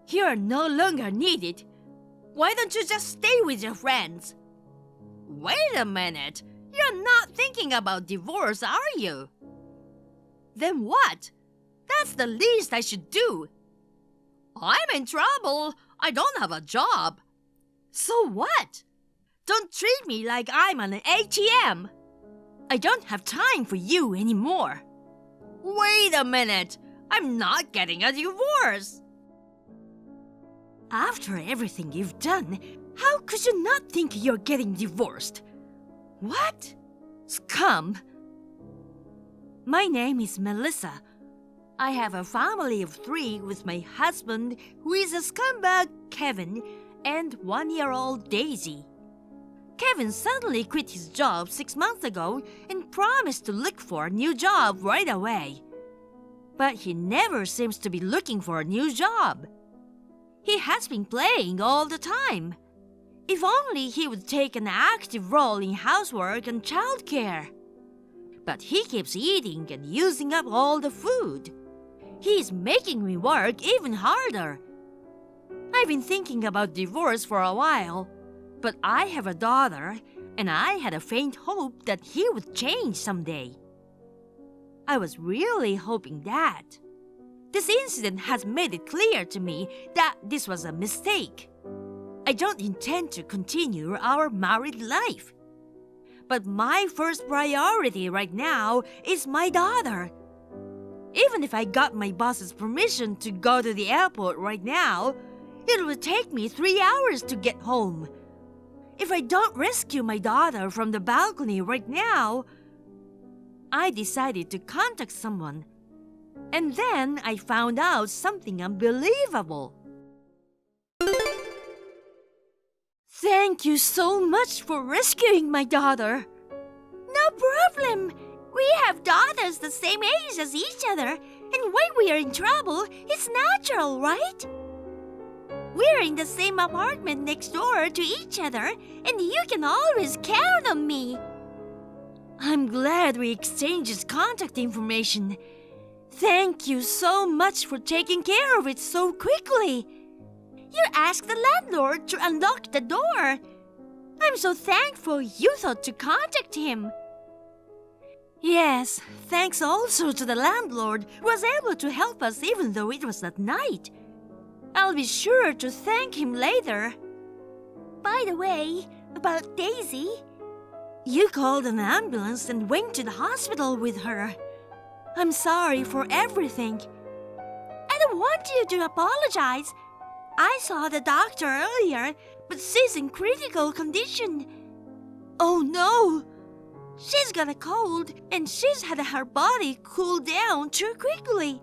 Speaker 2: You're no longer needed. Why don't you just stay with your friends?
Speaker 1: Wait a minute. You're not thinking about divorce, are you?
Speaker 2: Then what? That's the least I should do.
Speaker 1: I'm in trouble. I don't have a job.
Speaker 2: So what? Don't treat me like I'm an ATM. I don't have time for you anymore.
Speaker 1: Wait a minute. I'm not getting a divorce. After everything you've done, how could you not think you're getting divorced? What? Scum! My name is Melissa. I have a family of 3 with my husband, who is a scumbag, Kevin, and 1-year-old Daisy. Kevin suddenly quit his job 6 months ago and promised to look for a new job right away. But he never seems to be looking for a new job. He has been playing all the time. If only he would take an active role in housework and childcare. But he keeps eating and using up all the food. He is making me work even harder. I've been thinking about divorce for a while, but I have a daughter, and I had a faint hope that he would change someday. I was really hoping that. This incident has made it clear to me that this was a mistake. I don't intend to continue our married life. But my first priority right now is my daughter. Even if I got my boss's permission to go to the airport right now, it would take me 3 hours to get home. If I don't rescue my daughter from the balcony right now, I decided to contact someone. And then I found out something unbelievable. Thank you so much for rescuing my daughter.
Speaker 2: No problem. We have daughters the same age as each other, and when we are in trouble, it's natural, right? We're in the same apartment next door to each other, and you can always count on me.
Speaker 1: I'm glad we exchanged contact information. Thank you so much for taking care of it so quickly.
Speaker 2: You asked the landlord to unlock the door. I'm so thankful you thought to contact him.
Speaker 1: Yes, thanks also to the landlord who was able to help us even though it was at night. I'll be sure to thank him later.
Speaker 2: By the way, about Daisy,
Speaker 1: you called an ambulance and went to the hospital with her. I'm sorry for everything.
Speaker 2: I don't want you to apologize. I saw the doctor earlier, but she's in critical condition.
Speaker 1: Oh no!
Speaker 2: She's got a cold, and she's had her body cool down too quickly.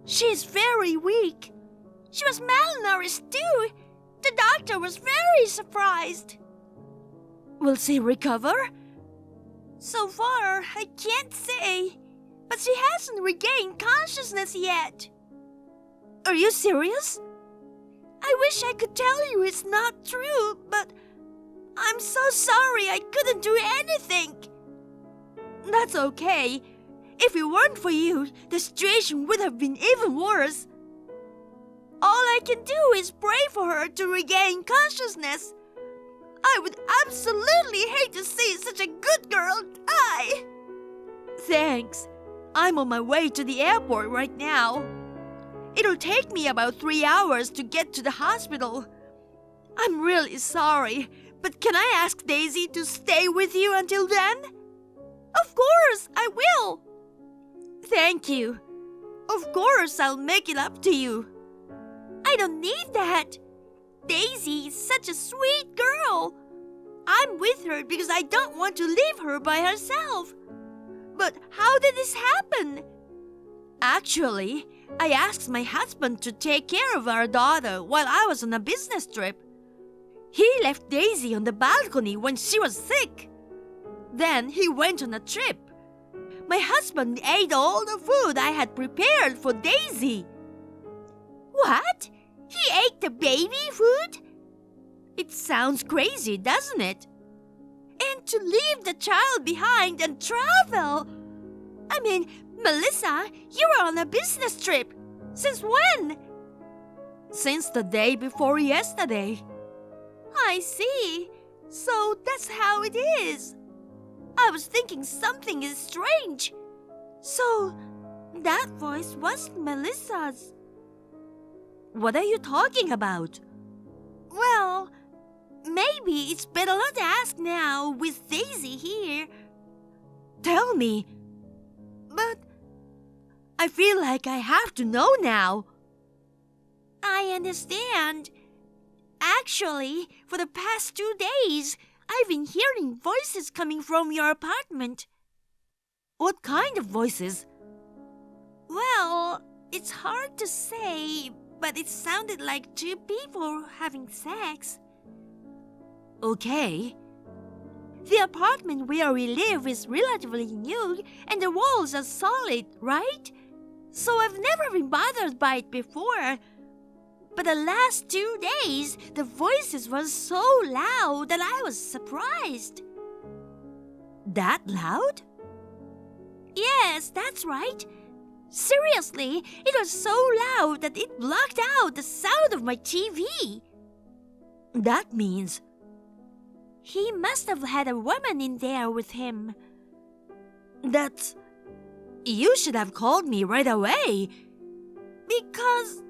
Speaker 1: She's very weak.
Speaker 2: She was malnourished too. The doctor was very surprised.
Speaker 1: Will she recover?
Speaker 2: So far, I can't say. But she hasn't regained consciousness yet.
Speaker 1: Are you serious?
Speaker 2: I wish I could tell you it's not true, but I'm so sorry I couldn't do anything.
Speaker 1: That's okay. If it weren't for you, the situation would have been even worse.
Speaker 2: All I can do is pray for her to regain consciousness. I would absolutely hate to see such a good girl die.
Speaker 1: Thanks. I'm on my way to the airport right now. It'll take me about 3 hours to get to the hospital. I'm really sorry, but can I ask Daisy to stay with you until then?
Speaker 2: Of course, I will.
Speaker 1: Thank you. Of course, I'll make it up to you.
Speaker 2: I don't need that. Daisy is such a sweet girl. I'm with her because I don't want to leave her by herself. But how did this happen?
Speaker 1: Actually, I asked my husband to take care of our daughter while I was on a business trip. He left Daisy on the balcony when she was sick. Then he went on a trip. My husband ate all the food I had prepared for Daisy.
Speaker 2: What? He ate the baby food?
Speaker 1: It sounds crazy, doesn't it?
Speaker 2: And to leave the child behind and travel. I mean, Melissa, you were on a business trip. Since when?
Speaker 1: Since the day before yesterday.
Speaker 2: I see. So that's how it is. I was thinking something is strange. So that voice wasn't Melissa's.
Speaker 1: What are you talking about?
Speaker 2: Well, maybe it's better not to ask now with Daisy here.
Speaker 1: Tell me.
Speaker 2: But
Speaker 1: I feel like I have to know now.
Speaker 2: I understand. Actually, for the past 2 days, I've been hearing voices coming from your apartment.
Speaker 1: What kind of voices?
Speaker 2: Well, it's hard to say, but it sounded like 2 people having sex.
Speaker 1: Okay.
Speaker 2: The apartment where we live is relatively new and the walls are solid, right? So I've never been bothered by it before. But the last 2 days, the voices were so loud that I was surprised.
Speaker 1: That loud?
Speaker 2: Yes, that's right. Seriously, it was so loud that it blocked out the sound of my TV.
Speaker 1: That means
Speaker 2: he must have had a woman in there with him.
Speaker 1: That's... You should have called me right away.
Speaker 2: Because,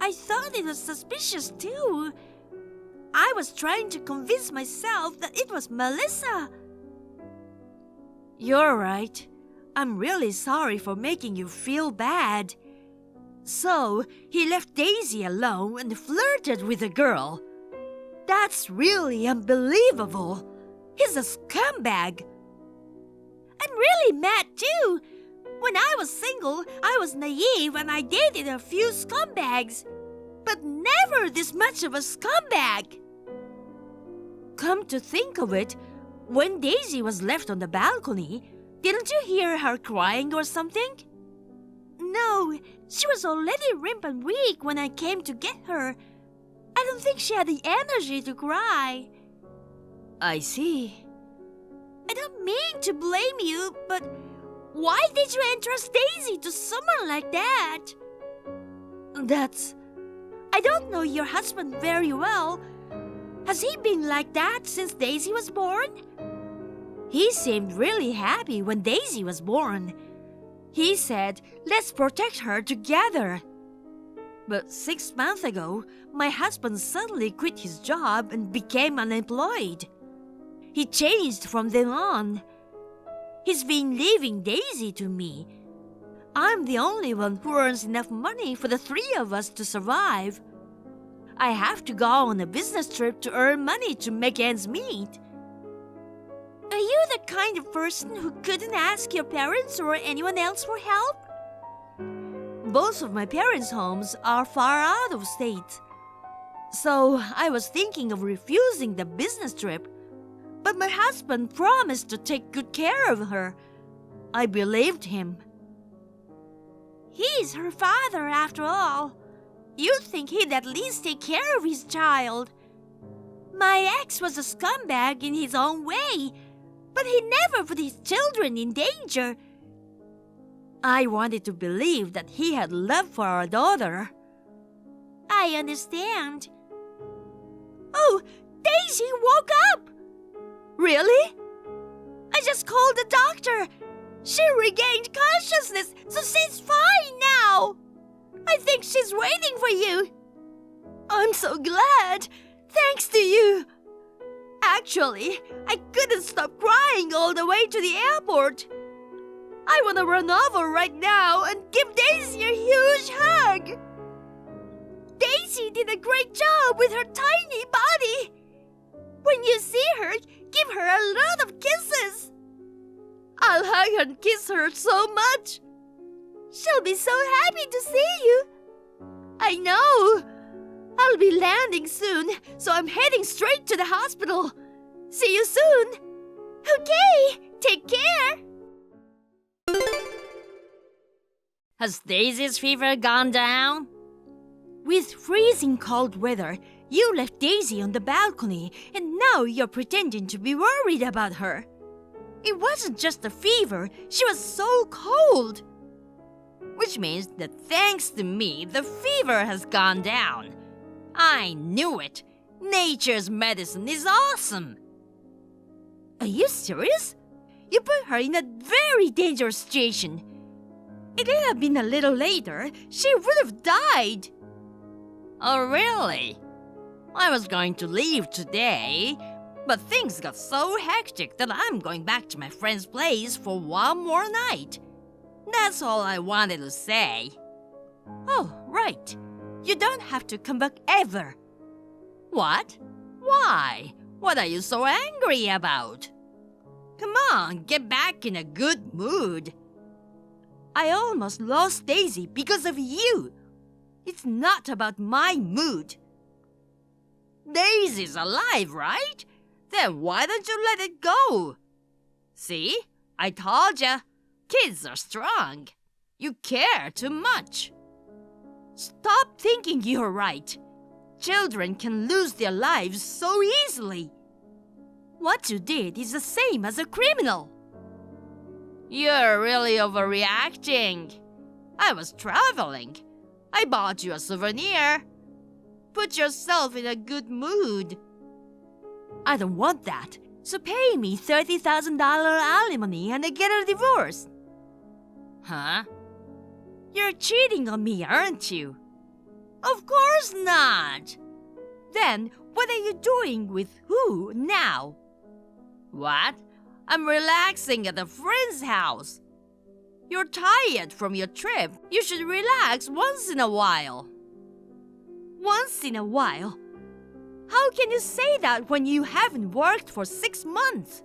Speaker 2: I thought it was suspicious too. I was trying to convince myself that it was Melissa.
Speaker 1: You're right. I'm really sorry for making you feel bad. So, he left Daisy alone and flirted with a girl. That's really unbelievable. He's a scumbag.
Speaker 2: I'm really mad too. When I was single, I was naive and I dated a few scumbags. But never this much of a scumbag.
Speaker 1: Come to think of it, when Daisy was left on the balcony, didn't you hear her crying or something?
Speaker 2: No, she was already limp and weak when I came to get her. I don't think she had the energy to cry.
Speaker 1: I see.
Speaker 2: I don't mean to blame you, but why did you entrust Daisy to someone like that?
Speaker 1: That's...
Speaker 2: I don't know your husband very well. Has he been like that since Daisy was born?
Speaker 1: He seemed really happy when Daisy was born. He said, let's protect her together. But 6 months ago, my husband suddenly quit his job and became unemployed. He changed from then on. He's been leaving Daisy to me. I'm the only one who earns enough money for the 3 of us to survive. I have to go on a business trip to earn money to make ends meet.
Speaker 2: Are you the kind of person who couldn't ask your parents or anyone else for help?
Speaker 1: Both of my parents' homes are far out of state. So I was thinking of refusing the business trip. But my husband promised to take good care of her. I believed him.
Speaker 2: He's her father, after all. You'd think he'd at least take care of his child. My ex was a scumbag in his own way, but he never put his children in danger.
Speaker 1: I wanted to believe that he had love for our daughter.
Speaker 2: I understand. Oh, Daisy woke up!
Speaker 1: Really?
Speaker 2: I just called the doctor. She regained consciousness, so she's fine now. I think she's waiting for you.
Speaker 1: I'm so glad. Thanks to you. Actually, I couldn't stop crying all the way to the airport. I want to run over right now and give Daisy a huge hug.
Speaker 2: Daisy did a great job with her tiny body. When you see her, give her a lot of kisses.
Speaker 1: I'll hug and kiss her so much.
Speaker 2: She'll be so happy to see you.
Speaker 1: I know. I'll be landing soon, so I'm heading straight to the hospital. See you soon.
Speaker 2: Okay, take care.
Speaker 1: Has Daisy's fever gone down? With freezing cold weather, you left Daisy on the balcony, and now you're pretending to be worried about her. It wasn't just a fever, she was so cold. Which means that thanks to me, the fever has gone down. I knew it. Nature's medicine is awesome. Are you serious? You put her in a very dangerous situation. If it had been a little later, she would have died. Oh, really? I was going to leave today, but things got so hectic that I'm going back to my friend's place for one more night. That's all I wanted to say. Oh, right. You don't have to come back ever. What? Why? What are you so angry about? Come on, get back in a good mood. I almost lost Daisy because of you. It's not about my mood. Daisy's alive, right? Then why don't you let it go? See? I told ya. Kids are strong. You care too much. Stop thinking you're right. Children can lose their lives so easily. What you did is the same as a criminal. You're really overreacting. I was traveling. I bought you a souvenir. Put yourself in a good mood. I don't want that, so pay me $30,000 alimony and I get a divorce. Huh? You're cheating on me, aren't you? Of course not. Then, what are you doing with who now? What? I'm relaxing at a friend's house. You're tired from your trip. You should relax once in a while. Once in a while? How can you say that when you haven't worked for 6 months?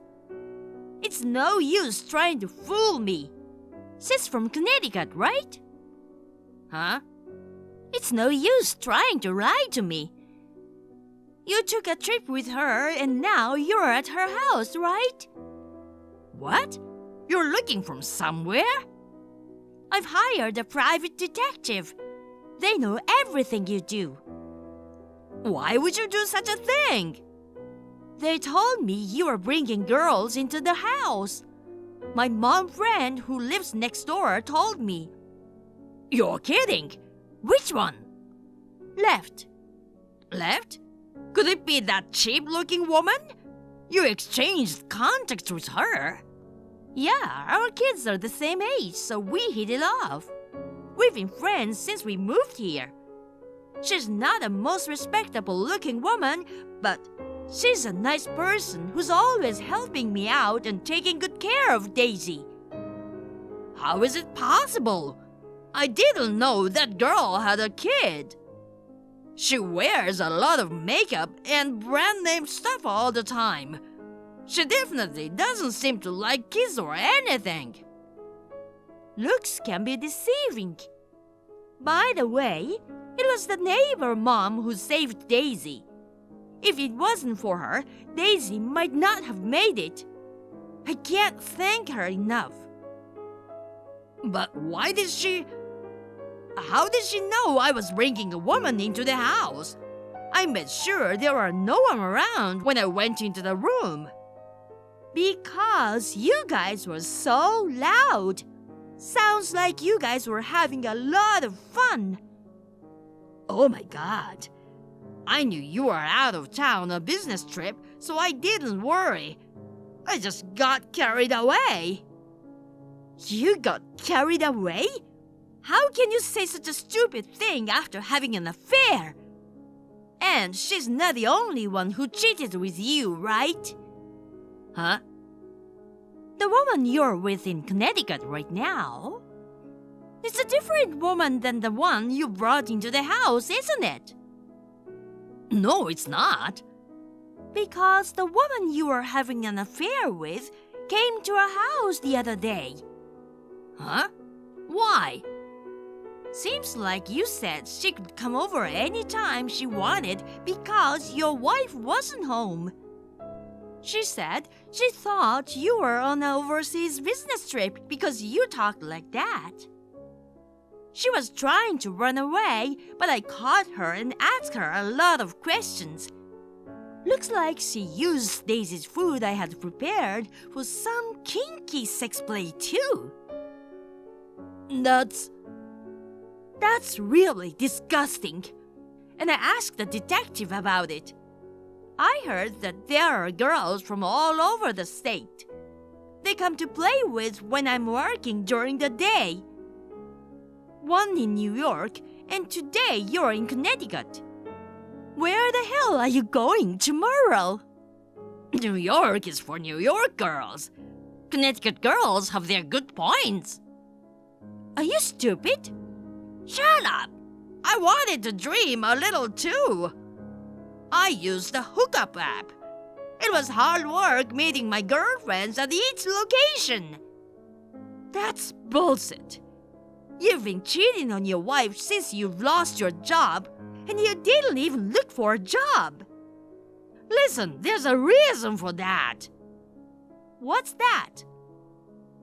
Speaker 1: It's no use trying to fool me. She's from Connecticut, right? Huh? It's no use trying to lie to me. You took a trip with her and now you're at her house, right? What? You're looking from somewhere? I've hired a private detective. They know everything you do. Why would you do such a thing? They told me you were bringing girls into the house. My mom friend who lives next door told me. You're kidding. Which one? Left. Left? Could it be that cheap-looking woman? You exchanged contacts with her. Yeah, our kids are the same age, so we hit it off. We've been friends since we moved here. She's not the most respectable-looking woman, but she's a nice person who's always helping me out and taking good care of Daisy. How is it possible? I didn't know that girl had a kid. She wears a lot of makeup and brand-name stuff all the time. She definitely doesn't seem to like kids or anything. Looks can be deceiving. By the way, it was the neighbor mom who saved Daisy. If it wasn't for her, Daisy might not have made it. I can't thank her enough. But why did she... How did she know I was bringing a woman into the house? I made sure there were no one around when I went into the room. Because you guys were so loud. Sounds like you guys were having a lot of fun. Oh my God. I knew you were out of town on a business trip, so I didn't worry. I just got carried away. You got carried away? How can you say such a stupid thing after having an affair? And she's not the only one who cheated with you, right? Huh? The woman you're with in Connecticut right now? It's a different woman than the one you brought into the house, isn't it? No, it's not. Because the woman you were having an affair with came to our house the other day. Huh? Why? Seems like you said she could come over anytime she wanted because your wife wasn't home. She said she thought you were on an overseas business trip because you talked like that. She was trying to run away, but I caught her and asked her a lot of questions. Looks like she used Daisy's food I had prepared for some kinky sex play too. That's really disgusting. And I asked the detective about it. I heard that there are girls from all over the state. They come to play with when I'm working during the day. One in New York, and today you're in Connecticut. Where the hell are you going tomorrow? New York is for New York girls. Connecticut girls have their good points. Are you stupid? Shut up! I wanted to dream a little too. I used the hookup app. It was hard work meeting my girlfriends at each location. That's bullshit. You've been cheating on your wife since you've lost your job, and you didn't even look for a job. Listen, there's a reason for that. What's that?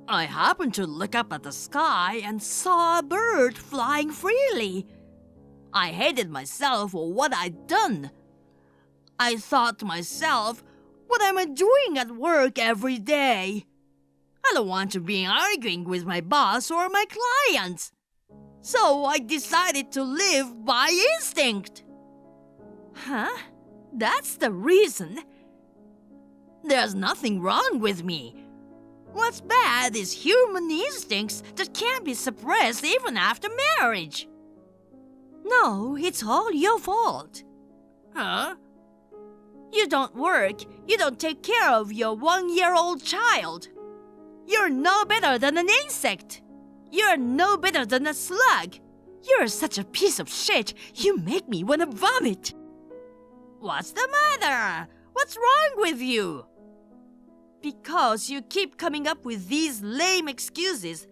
Speaker 1: I happened to look up at the sky and saw a bird flying freely. I hated myself for what I'd done. I thought to myself, what am I doing at work every day? I don't want to be arguing with my boss or my clients. So I decided to live by instinct. Huh? That's the reason? There's nothing wrong with me. What's bad is human instincts that can't be suppressed even after marriage. No, it's all your fault. Huh? You don't work, you don't take care of your 1-year-old child. You're no better than an insect. You're no better than a slug. You're such a piece of shit, you make me want to vomit. What's the matter? What's wrong with you? Because you keep coming up with these lame excuses,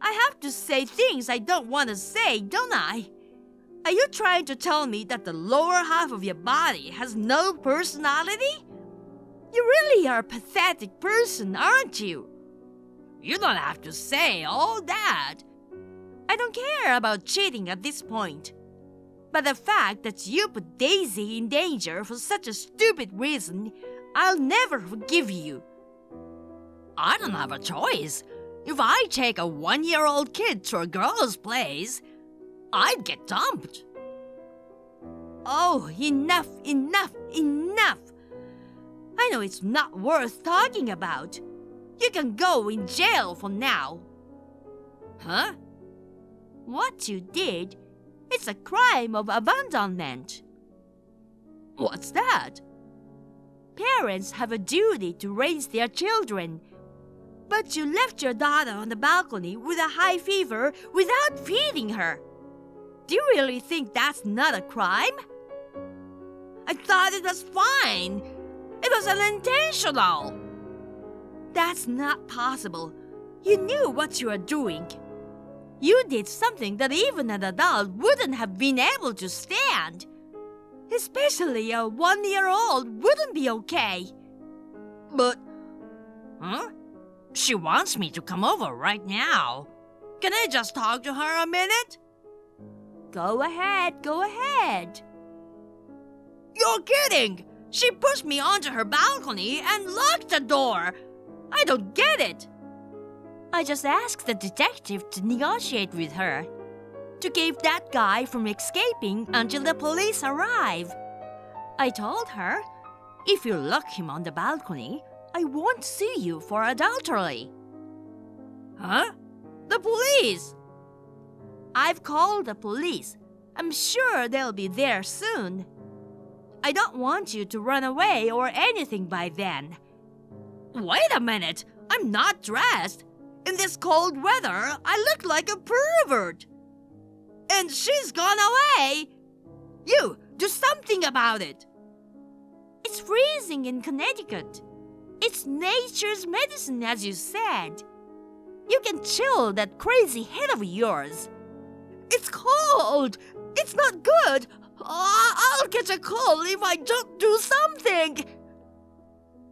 Speaker 1: I have to say things I don't want to say, don't I? Are you trying to tell me that the lower half of your body has no personality? You really are a pathetic person, aren't you? You don't have to say all that. I don't care about cheating at this point. But the fact that you put Daisy in danger for such a stupid reason, I'll never forgive you. I don't have a choice. If I take a 1-year-old kid to a girl's place, I'd get dumped. Oh, enough, enough, enough. I know it's not worth talking about. You can go in jail for now. Huh? What you did, it's a crime of abandonment. What's that? Parents have a duty to raise their children. But you left your daughter on the balcony with a high fever without feeding her. Do you really think that's not a crime? I thought it was fine. It was unintentional. That's not possible. You knew what you were doing. You did something that even an adult wouldn't have been able to stand. Especially a 1-year-old wouldn't be okay. But, huh? She wants me to come over right now. Can I just talk to her a minute? Go ahead, go ahead. You're kidding! She pushed me onto her balcony and locked the door. I don't get it. I just asked the detective to negotiate with her, to keep that guy from escaping until the police arrive. I told her, if you lock him on the balcony, I won't sue you for adultery. Huh? The police! I've called the police. I'm sure they'll be there soon. I don't want you to run away or anything by then. Wait a minute! I'm not dressed. In this cold weather, I look like a pervert. And she's gone away. You, do something about it. It's freezing in Connecticut. It's nature's medicine, as you said. You can chill that crazy head of yours. It's cold. It's not good. I'll catch a cold if I don't do something.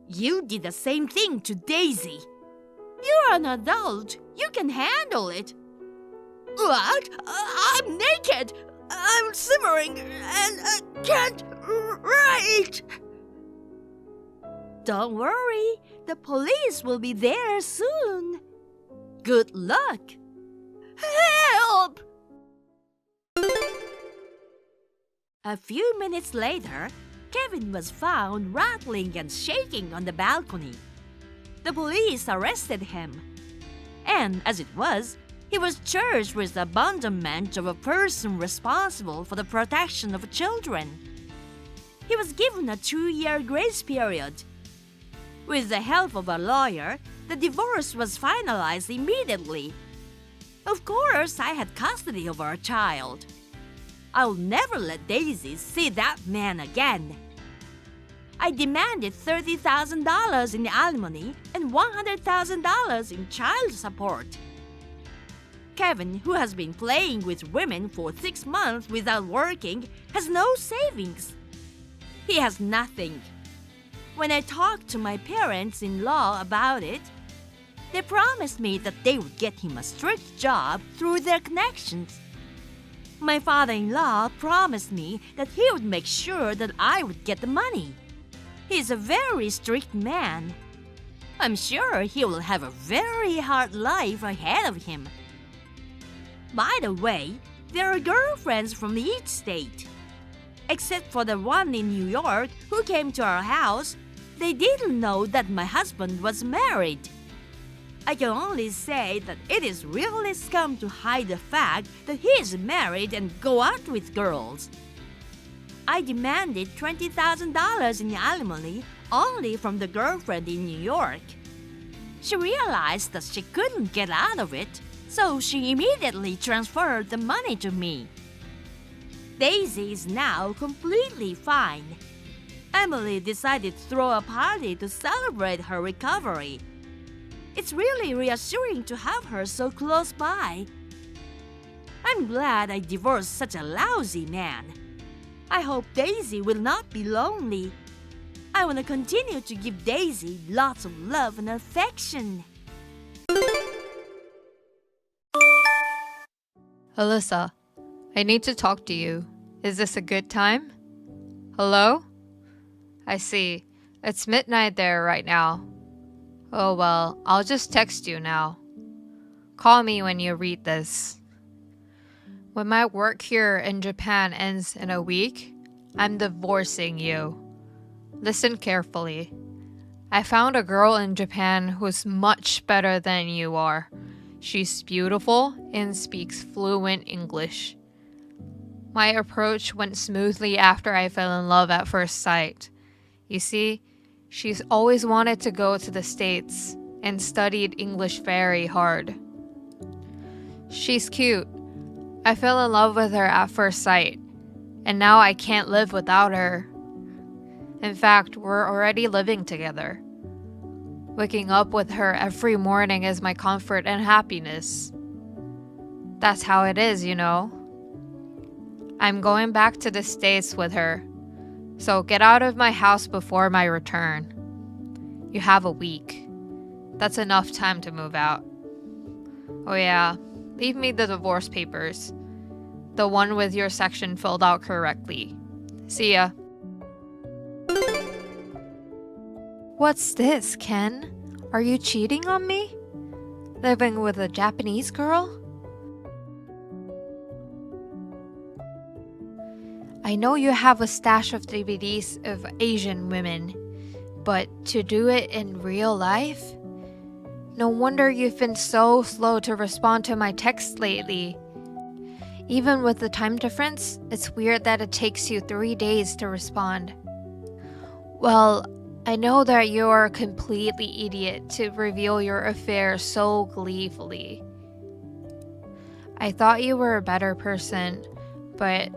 Speaker 1: You did the same thing to Daisy. You're an adult. You can handle it. What? I'm naked. I'm simmering and can't write. Don't worry. The police will be there soon. Good luck. Help! A few minutes later, Kevin was found rattling and shaking on the balcony. The police arrested him. And as it was, he was charged with the abandonment of a person responsible for the protection of children. He was given a 2-year grace period. With the help of a lawyer, the divorce was finalized immediately. Of course, I had custody of our child. I'll never let Daisy see that man again. I demanded $30,000 in alimony and $100,000 in child support. Kevin, who has been playing with women for 6 months without working, has no savings. He has nothing. When I talked to my parents-in-law about it, they promised me that they would get him a strict job through their connections. My father-in-law promised me that he would make sure that I would get the money. He's a very strict man. I'm sure he will have a very hard life ahead of him. By the way, there are girlfriends from each state. Except for the one in New York who came to our house, they didn't know that my husband was married. I can only say that it is really scum to hide the fact that he is married and go out with girls. I demanded $20,000 in alimony only from the girlfriend in New York. She realized that she couldn't get out of it, so she immediately transferred the money to me. Daisy is now completely fine. Emily decided to throw a party to celebrate her recovery. It's really reassuring to have her so close by. I'm glad I divorced such a lousy man. I hope Daisy will not be lonely. I want to continue to give Daisy lots of love and affection.
Speaker 5: Alyssa, I need to talk to you. Is this a good time? Hello? I see. It's midnight there right now. Oh well, I'll just text you now. Call me when you read this. When my work here in Japan ends in a week, I'm divorcing you. Listen carefully. I found a girl in Japan who's much better than you are. She's beautiful and speaks fluent English. My approach went smoothly after I fell in love at first sight. You see, she's always wanted to go to the States and studied English very hard. She's cute. I fell in love with her at first sight, and now I can't live without her. In fact, we're already living together. Waking up with her every morning is my comfort and happiness. That's how it is, you know. I'm going back to the States with her, so get out of my house before my return. You have a week. That's enough time to move out. Oh yeah, leave me the divorce papers. The one with your section filled out correctly. See ya. What's this, Ken? Are you cheating on me? Living with a Japanese girl? I know you have a stash of DVDs of Asian women, but to do it in real life? No wonder you've been so slow to respond to my texts lately. Even with the time difference, it's weird that it takes you 3 days to respond. Well, I know that you're a completely idiot to reveal your affair so gleefully. I thought you were a better person, but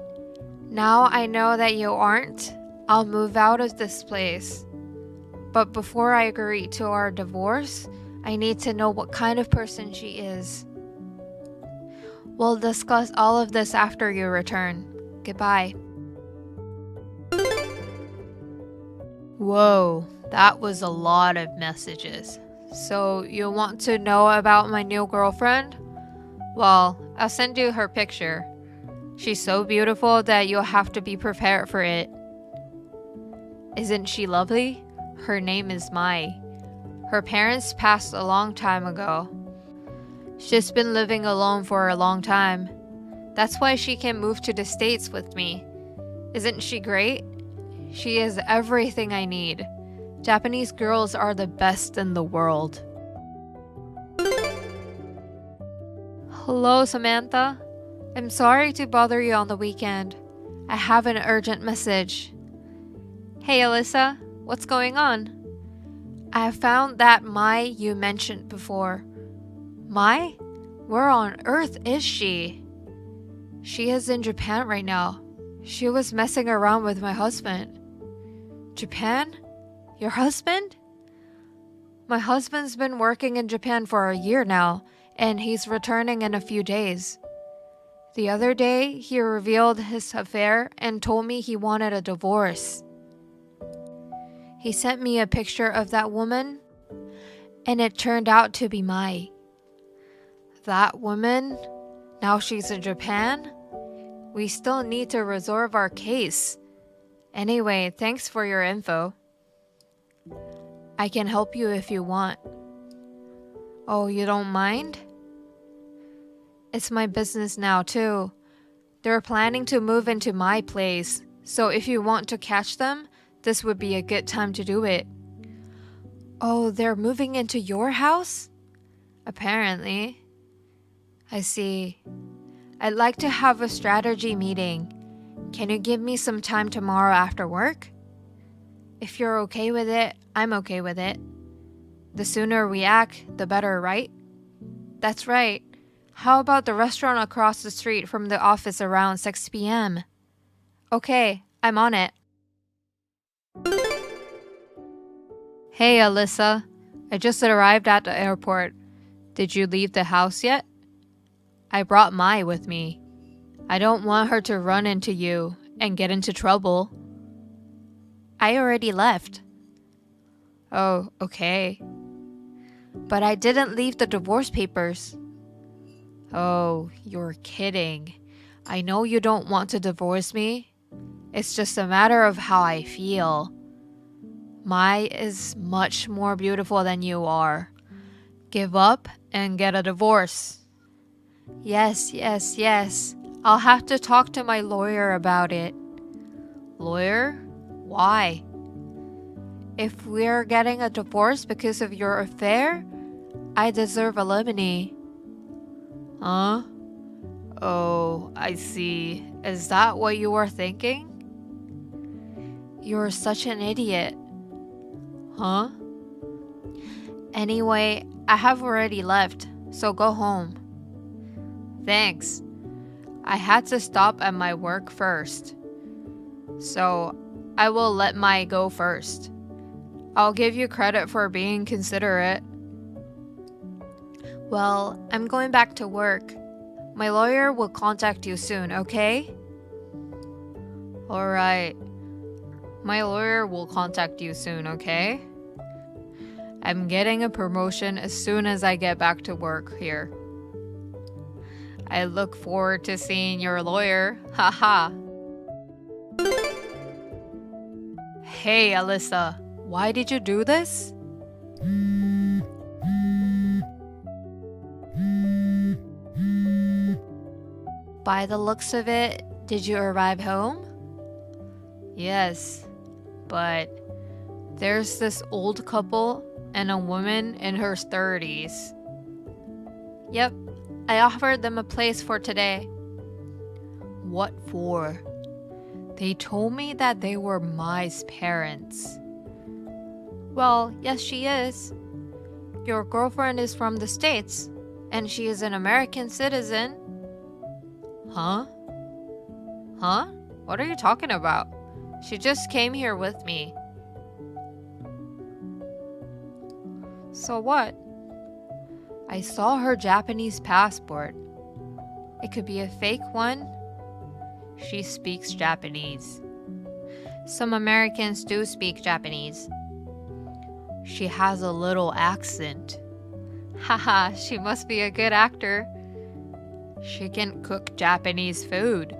Speaker 5: now I know that you aren't. I'll move out of this place. But before I agree to our divorce, I need to know what kind of person she is. We'll discuss all of this after you return. Goodbye. Whoa, that was a lot of messages. So you want to know about my new girlfriend? Well, I'll send you her picture. She's so beautiful that you'll have to be prepared for it. Isn't she lovely? Her name is Mai. Her parents passed a long time ago. She's been living alone for a long time. That's why she can move to the States with me. Isn't she great? She is everything I need. Japanese girls are the best in the world. Hello, Samantha. I'm sorry to bother you on the weekend. I have an urgent message. Hey, Alyssa. What's going on? I found that Mai you mentioned before. Mai? Where on earth is she? She is in Japan right now. She was messing around with my husband. Japan? Your husband? My husband's been working in Japan for a year now, and he's returning in a few days. The other day, he revealed his affair and told me he wanted a divorce. He sent me a picture of that woman, and it turned out to be Mai. That woman? Now she's in Japan? We still need to resolve our case. Anyway, thanks for your info. I can help you if you want. Oh, you don't mind? It's my business now too. They're planning to move into my place, so if you want to catch them, this would be a good time to do it. Oh, they're moving into your house? Apparently. I see. I'd like to have a strategy meeting. Can you give me some time tomorrow after work? If you're okay with it, I'm okay with it. The sooner we act, the better, right? That's right. How about the restaurant across the street from the office around 6 p.m.? Okay, I'm on it. Hey, Alyssa. I just arrived at the airport. Did you leave the house yet? I brought Mai with me. I don't want her to run into you and get into trouble. I already left. Oh, okay. But I didn't leave the divorce papers. Oh, you're kidding. I know you don't want to divorce me. It's just a matter of how I feel. Mai is much more beautiful than you are. Give up and get a divorce. Yes. I'll have to talk to my lawyer about it. Lawyer? Why? If we're getting a divorce because of your affair, I deserve alimony. Huh? Oh, I see. Is that what you were thinking? You're such an idiot. Huh? Anyway, I have already left, so go home. Thanks. I had to stop at my work first. So, I will let Mai go first. I'll give you credit for being considerate. Well, I'm going back to work. My lawyer will contact you soon, okay? Alright. My lawyer will contact you soon, okay? I'm getting a promotion as soon as I get back to work here. I look forward to seeing your lawyer. Haha. Hey, Alyssa. Why did you do this? By the looks of it, did you arrive home? Yes, but there's this old couple and a woman in her 30s. Yep, I offered them a place for today. What for? They told me that they were Mai's parents. Well, yes, she is. Your girlfriend is from the States, and she is an American citizen. Huh? Huh? What are you talking about? She just came here with me. So what? I saw her Japanese passport. It could be a fake one. She speaks Japanese. Some Americans do speak Japanese. She has a little accent. Haha, she must be a good actor. She can cook Japanese food.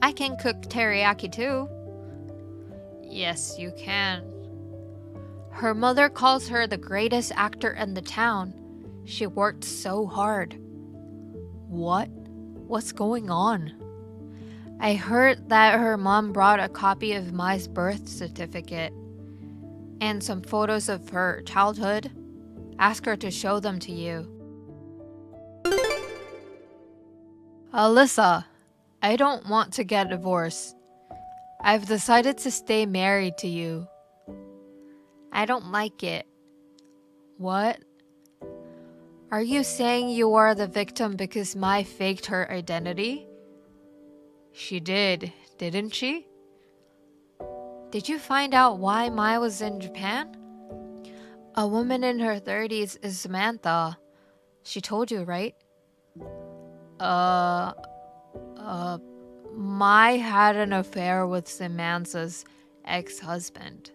Speaker 5: I can cook teriyaki too. Yes, you can. Her mother calls her the greatest actor in the town. She worked so hard. What? What's going on? I heard that her mom brought a copy of Mai's birth certificate and some photos of her childhood. Ask her to show them to you. Alyssa, I don't want to get divorced. I've decided to stay married to you. I don't like it. What? Are you saying you are the victim because Mai faked her identity? She did, didn't she? Did you find out why Mai was in Japan? A woman in her 30s is Samantha. She told you, right? Mai had an affair with Samantha's ex-husband.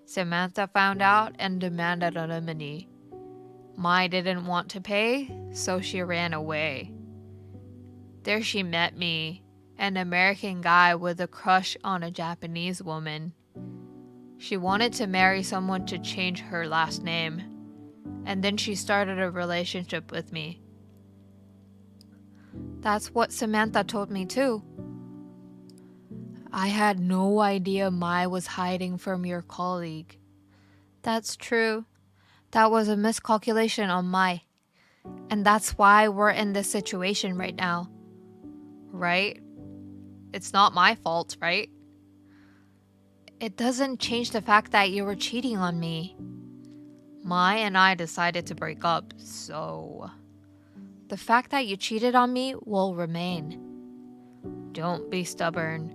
Speaker 5: Samantha found out and demanded alimony. Mai didn't want to pay, so she ran away. There she met me, an American guy with a crush on a Japanese woman. She wanted to marry someone to change her last name, and then she started a relationship with me. That's what Samantha told me too. I had no idea Mai was hiding from your colleague. That's true. That was a miscalculation on Mai. And that's why we're in this situation right now. Right? It's not my fault, right? It doesn't change the fact that you were cheating on me. Mai and I decided to break up, so the fact that you cheated on me will remain. Don't be stubborn.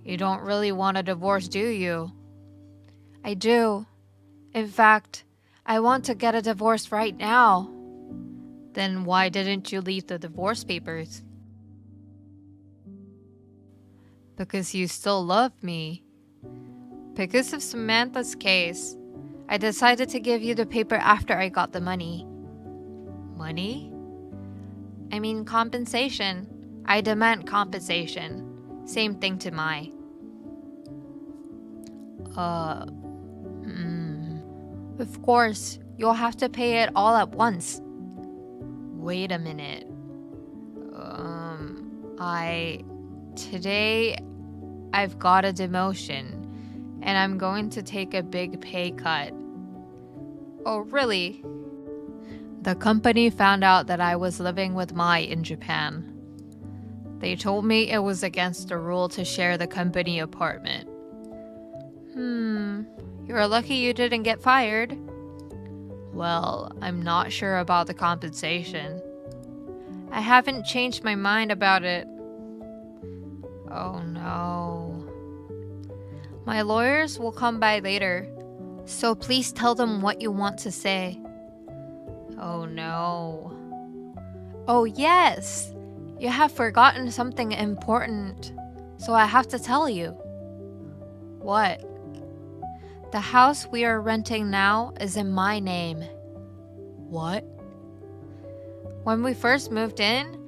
Speaker 5: You don't really want a divorce, do you? I do. In fact, I want to get a divorce right now. Then why didn't you leave the divorce papers? Because you still love me. Because of Samantha's case, I decided to give you the paper after I got the money. Money? I mean compensation. I demand compensation. Same thing to Mai. Of course, you'll have to pay it all at once. Wait a minute. Today I've got a demotion and I'm going to take a big pay cut. Oh, really? The company found out that I was living with Mai in Japan. They told me it was against the rule to share the company apartment. You're lucky you didn't get fired. Well, I'm not sure about the compensation. I haven't changed my mind about it. Oh no. My lawyers will come by later, so please tell them what you want to say. Oh no. Oh yes! You have forgotten something important, so I have to tell you. What? The house we are renting now is in my name. What? When we first moved in,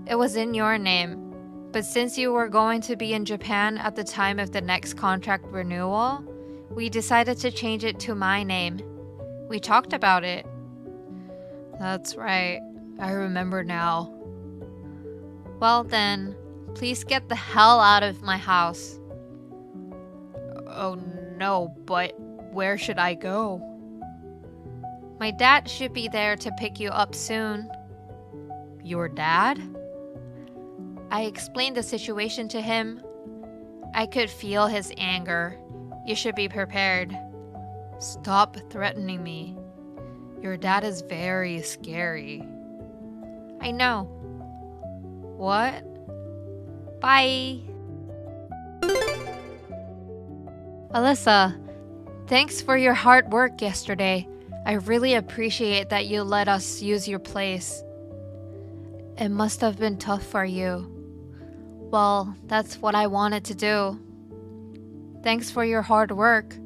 Speaker 5: it was in your name. But since you were going to be in Japan at the time of the next contract renewal, we decided to change it to my name. We talked about it. That's right. I remember now. Well then, please get the hell out of my house. Oh no, but where should I go? My dad should be there to pick you up soon. Your dad? I explained the situation to him. I could feel his anger. You should be prepared. Stop threatening me. Your dad is very scary. I know. What? Bye. Alyssa, thanks for your hard work yesterday. I really appreciate that you let us use your place. It must have been tough for you. Well, that's what I wanted to do. Thanks for your hard work.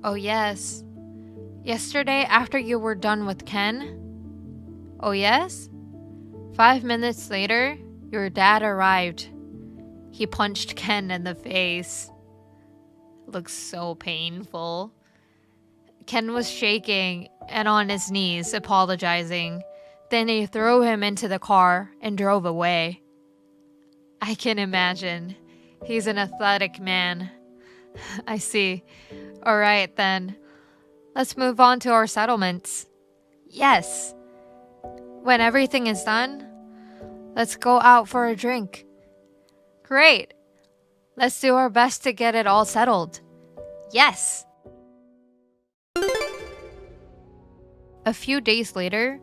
Speaker 5: Oh yes. Yesterday after you were done with Ken? Oh yes? 5 minutes later, your dad arrived. He punched Ken in the face. Looks so painful. Ken was shaking and on his knees, apologizing. Then he threw him into the car and drove away. I can imagine. He's an athletic man. I see. Alright then. Let's move on to our settlements. Yes. When everything is done, let's go out for a drink. Great. Let's do our best to get it all settled. Yes. A few days later,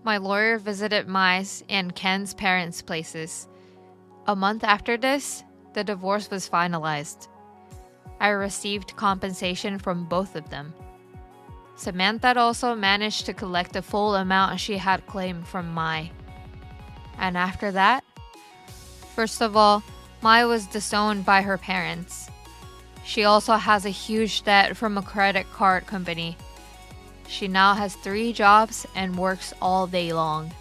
Speaker 5: my lawyer visited Mai's and Ken's parents' places. A month after this, the divorce was finalized. I received compensation from both of them. Samantha also managed to collect the full amount she had claimed from Mai. And after that, first of all, Mai was disowned by her parents. She also has a huge debt from a credit card company. She now has 3 jobs and works all day long.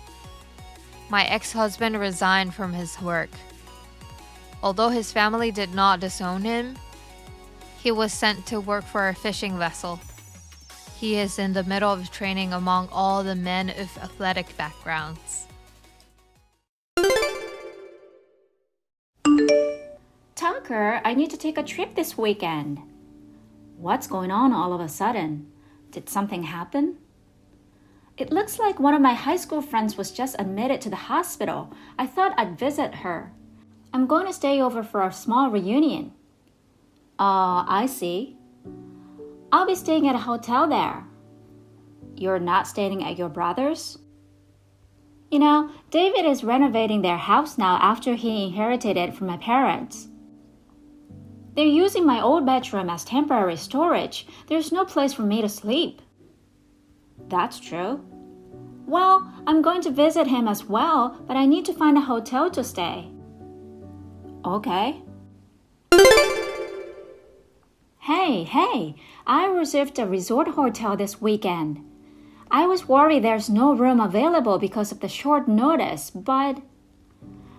Speaker 5: My ex-husband resigned from his work. Although his family did not disown him, he was sent to work for a fishing vessel. He is in the middle of training among all the men of athletic backgrounds.
Speaker 3: Tucker, I need to take a trip this weekend. What's going on all of a sudden? Did something happen? It looks like one of my high school friends was just admitted to the hospital. I thought I'd visit her. I'm going to stay over for a small reunion. I see. I'll be staying at a hotel there. You're not staying at your brother's? You know, David is renovating their house now after he inherited it from my parents. They're using my old bedroom as temporary storage. There's no place for me to sleep. That's true. Well, I'm going to visit him as well, but I need to find a hotel to stay. Okay. Hey, I reserved a resort hotel this weekend. I was worried there's no room available because of the short notice, but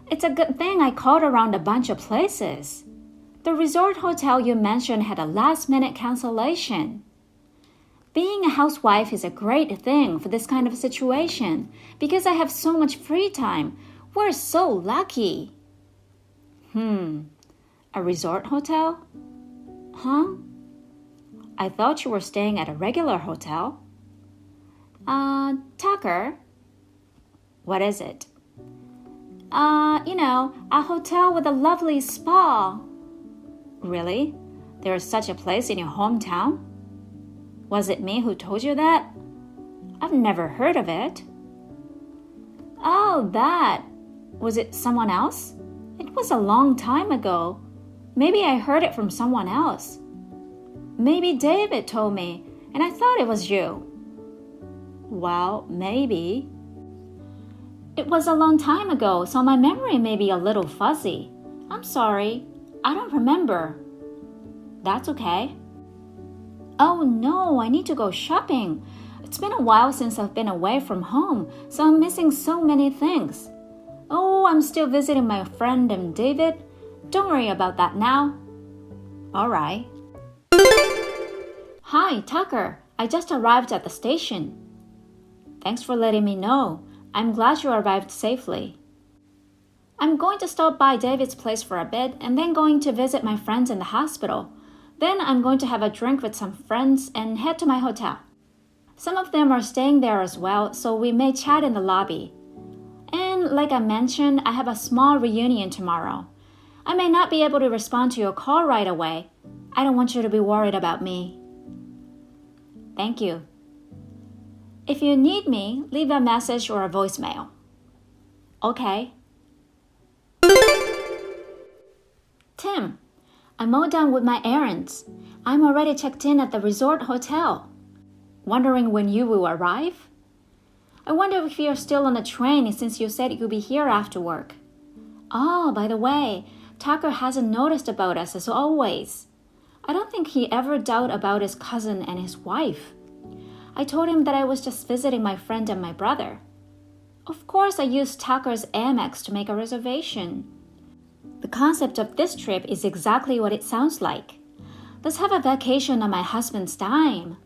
Speaker 3: it's a good thing I called around a bunch of places. The resort hotel you mentioned had a last-minute cancellation. Being a housewife is a great thing for this kind of situation because I have so much free time. We're so lucky. A resort hotel? Huh? I thought you were staying at a regular hotel. Tucker? What is it? A hotel with a lovely spa. Really? There is such a place in your hometown? Was it me who told you that? I've never heard of it. Oh, that. Was it someone else? It was a long time ago. Maybe I heard it from someone else. Maybe David told me, and I thought it was you. Well, maybe. It was a long time ago, so my memory may be a little fuzzy. I'm sorry. I don't remember. That's okay. Oh no, I need to go shopping. It's been a while since I've been away from home, so I'm missing so many things. Oh, I'm still visiting my friend and David. Don't worry about that now. All right. Hi, Tucker. I just arrived at the station. Thanks for letting me know. I'm glad you arrived safely. I'm going to stop by David's place for a bit and then going to visit my friends in the hospital. Then I'm going to have a drink with some friends and head to my hotel. Some of them are staying there as well, so we may chat in the lobby. And like I mentioned, I have a small reunion tomorrow. I may not be able to respond to your call right away. I don't want you to be worried about me. Thank you. If you need me, leave a message or a voicemail. Okay. Tim, I'm all done with my errands. I'm already checked in at the resort hotel. Wondering when you will arrive? I wonder if you're still on the train since you said you'll be here after work. Oh, by the way, Tucker hasn't noticed about us as always. I don't think he ever doubted about his cousin and his wife. I told him that I was just visiting my friend and my brother. Of course, I used Tucker's Amex to make a reservation. The concept of this trip is exactly what it sounds like. Let's have a vacation on my husband's dime.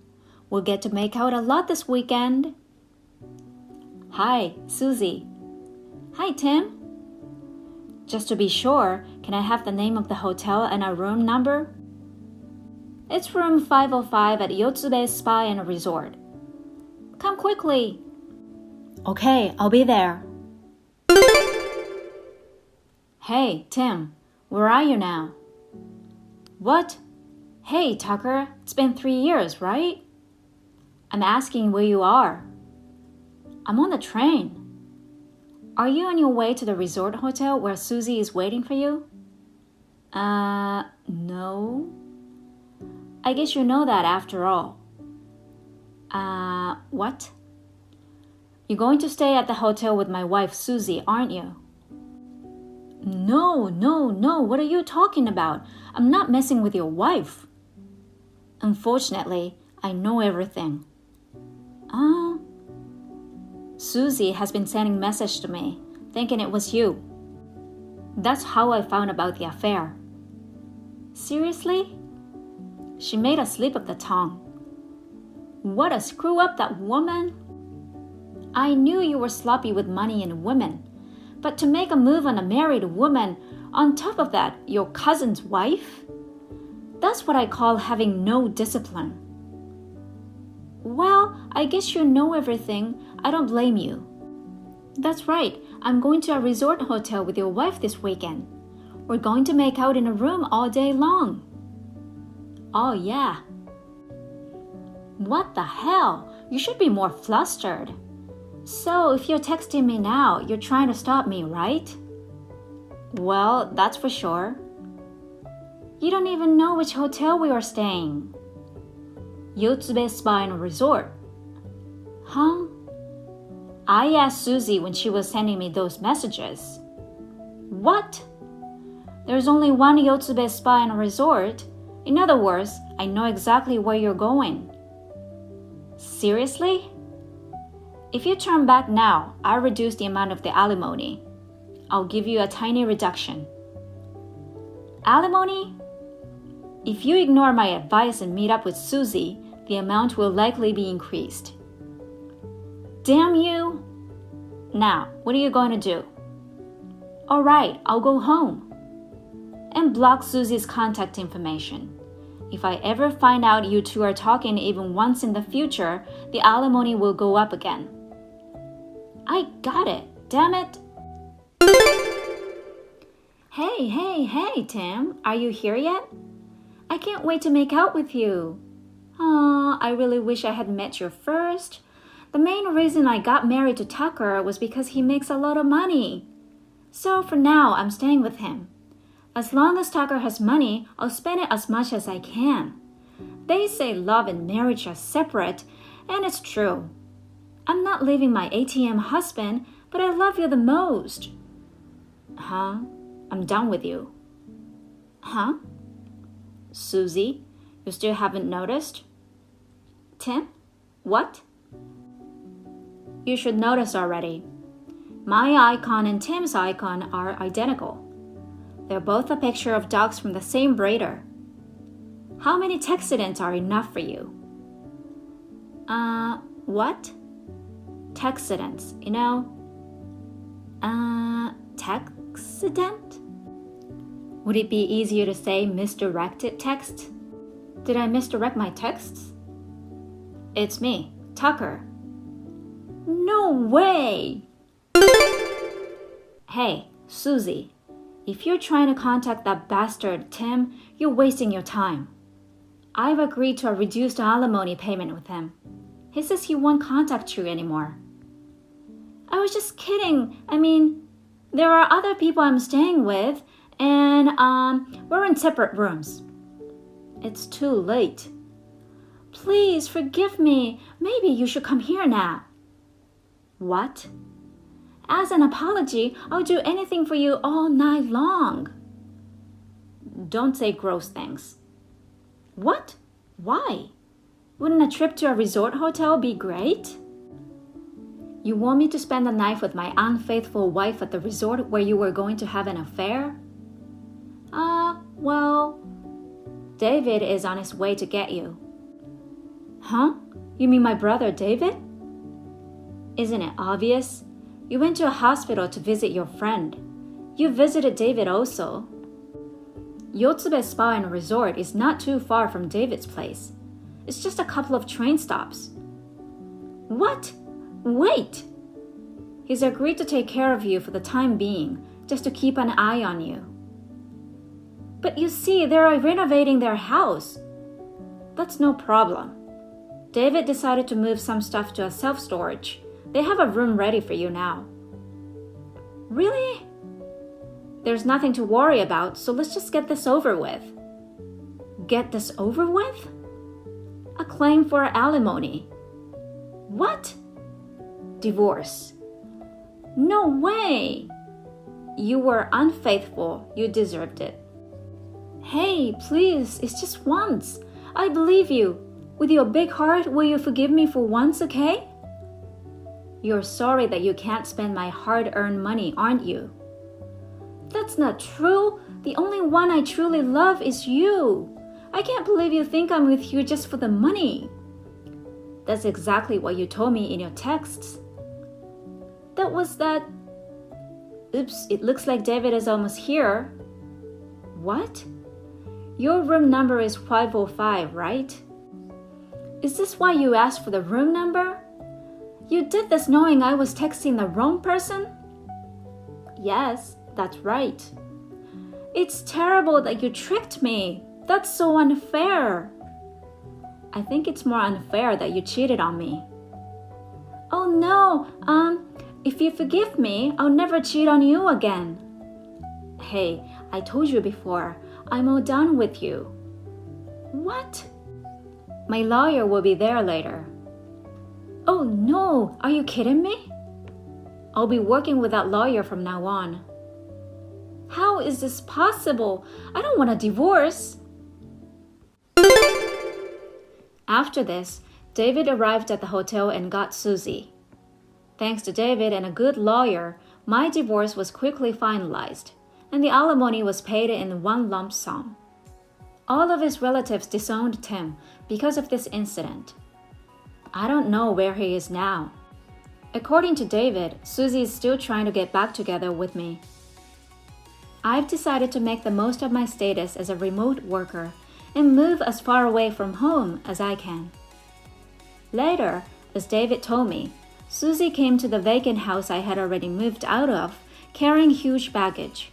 Speaker 3: We'll get to make out a lot this weekend. Hi, Susie. Hi, Tim. Just to be sure, can I have the name of the hotel and a room number? It's room 505 at Yotsube Spa and Resort. Come quickly. Okay, I'll be there. Hey, Tim, where are you now? What? Hey, Tucker, it's been 3 years, right? I'm asking where you are. I'm on the train. Are you on your way to the resort hotel where Susie is waiting for you? No. I guess you know that after all. What? You're going to stay at the hotel with my wife Susie, aren't you? No, what are you talking about? I'm not messing with your wife. Unfortunately, I know everything. Susie has been sending messages to me, thinking it was you. That's how I found about the affair. Seriously? She made a slip of the tongue. What a screw up, that woman! I knew you were sloppy with money and women, but to make a move on a married woman, on top of that, your cousin's wife? That's what I call having no discipline. Well, I guess you know everything. I don't blame you. That's right. I'm going to a resort hotel with your wife this weekend. We're going to make out in a room all day long. Oh, yeah. What the hell? You should be more flustered. So, if you're texting me now, you're trying to stop me, right? Well, that's for sure. You don't even know which hotel we are staying. Yotsube Spa and Resort. Huh? I asked Susie when she was sending me those messages. What? There's only one Yotsube Spa and Resort. In other words, I know exactly where you're going. Seriously? If you turn back now, I'll reduce the amount of the alimony. I'll give you a tiny reduction. Alimony? If you ignore my advice and meet up with Susie, the amount will likely be increased. Damn you! Now, what are you going to do? All right, I'll go home. And block Susie's contact information. If I ever find out you two are talking even once in the future, the alimony will go up again. I got it, damn it. Hey, Tim, are you here yet? I can't wait to make out with you. Aw, I really wish I had met you first. The main reason I got married to Tucker was because he makes a lot of money. So for now, I'm staying with him. As long as Tucker has money, I'll spend it as much as I can. They say love and marriage are separate, and it's true. I'm not leaving my ATM husband, but I love you the most. Huh? I'm done with you. Huh? Susie, you still haven't noticed? Tim? What? You should notice already. My icon and Tim's icon are identical. They're both a picture of dogs from the same breeder. How many texidents are enough for you? What? Texidents, you know? Texident? Would it be easier to say misdirected text? Did I misdirect my texts? It's me, Tucker. No way! Hey, Susie. If you're trying to contact that bastard Tim, you're wasting your time. I've agreed to a reduced alimony payment with him. He says he won't contact you anymore. I was just kidding. I mean, there are other people I'm staying with, and we're in separate rooms. It's too late. Please forgive me. Maybe you should come here now. What? As an apology, I'll do anything for you all night long. Don't say gross things. What? Why? Wouldn't a trip to a resort hotel be great? You want me to spend the night with my unfaithful wife at the resort where you were going to have an affair? Well, David is on his way to get you. Huh? You mean my brother David? Isn't it obvious? You went to a hospital to visit your friend. You visited David also. Yotsube Spa and Resort is not too far from David's place. It's just a couple of train stops. What? Wait! He's agreed to take care of you for the time being, just to keep an eye on you. But you see, they're renovating their house. That's no problem. David decided to move some stuff to a self-storage, They have a room ready for you now. Really? There's nothing to worry about, so let's just get this over with. Get this over with? A claim for alimony. What? Divorce. No way! You were unfaithful. You deserved it. Hey, please, it's just once. I believe you. With your big heart, will you forgive me for once, okay? You're sorry that you can't spend my hard-earned money, aren't you? That's not true. The only one I truly love is you. I can't believe you think I'm with you just for the money. That's exactly what you told me in your texts. That was that... Oops, it looks like David is almost here. What? Your room number is 505, right? Is this why you asked for the room number? You did this knowing I was texting the wrong person? Yes, that's right. It's terrible that you tricked me. That's so unfair. I think it's more unfair that you cheated on me. Oh no, if you forgive me, I'll never cheat on you again. Hey, I told you before, I'm all done with you. What? My lawyer will be there later. Oh no, are you kidding me? I'll be working with that lawyer from now on. How is this possible? I don't want a divorce. After this, David arrived at the hotel and got Susie. Thanks to David and a good lawyer, my divorce was quickly finalized, and the alimony was paid in one lump sum. All of his relatives disowned Tim because of this incident. I don't know where he is now. According to David, Susie is still trying to get back together with me. I've decided to make the most of my status as a remote worker and move as far away from home as I can. Later, as David told me, Susie came to the vacant house I had already moved out of, carrying huge baggage.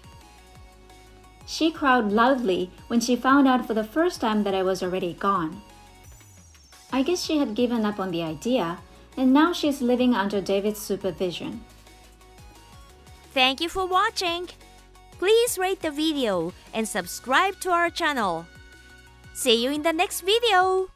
Speaker 3: She cried loudly when she found out for the first time that I was already gone. I guess she had given up on the idea, and now she's living under David's supervision.
Speaker 2: Thank you for watching. Please rate the video and subscribe to our channel. See you in the next video.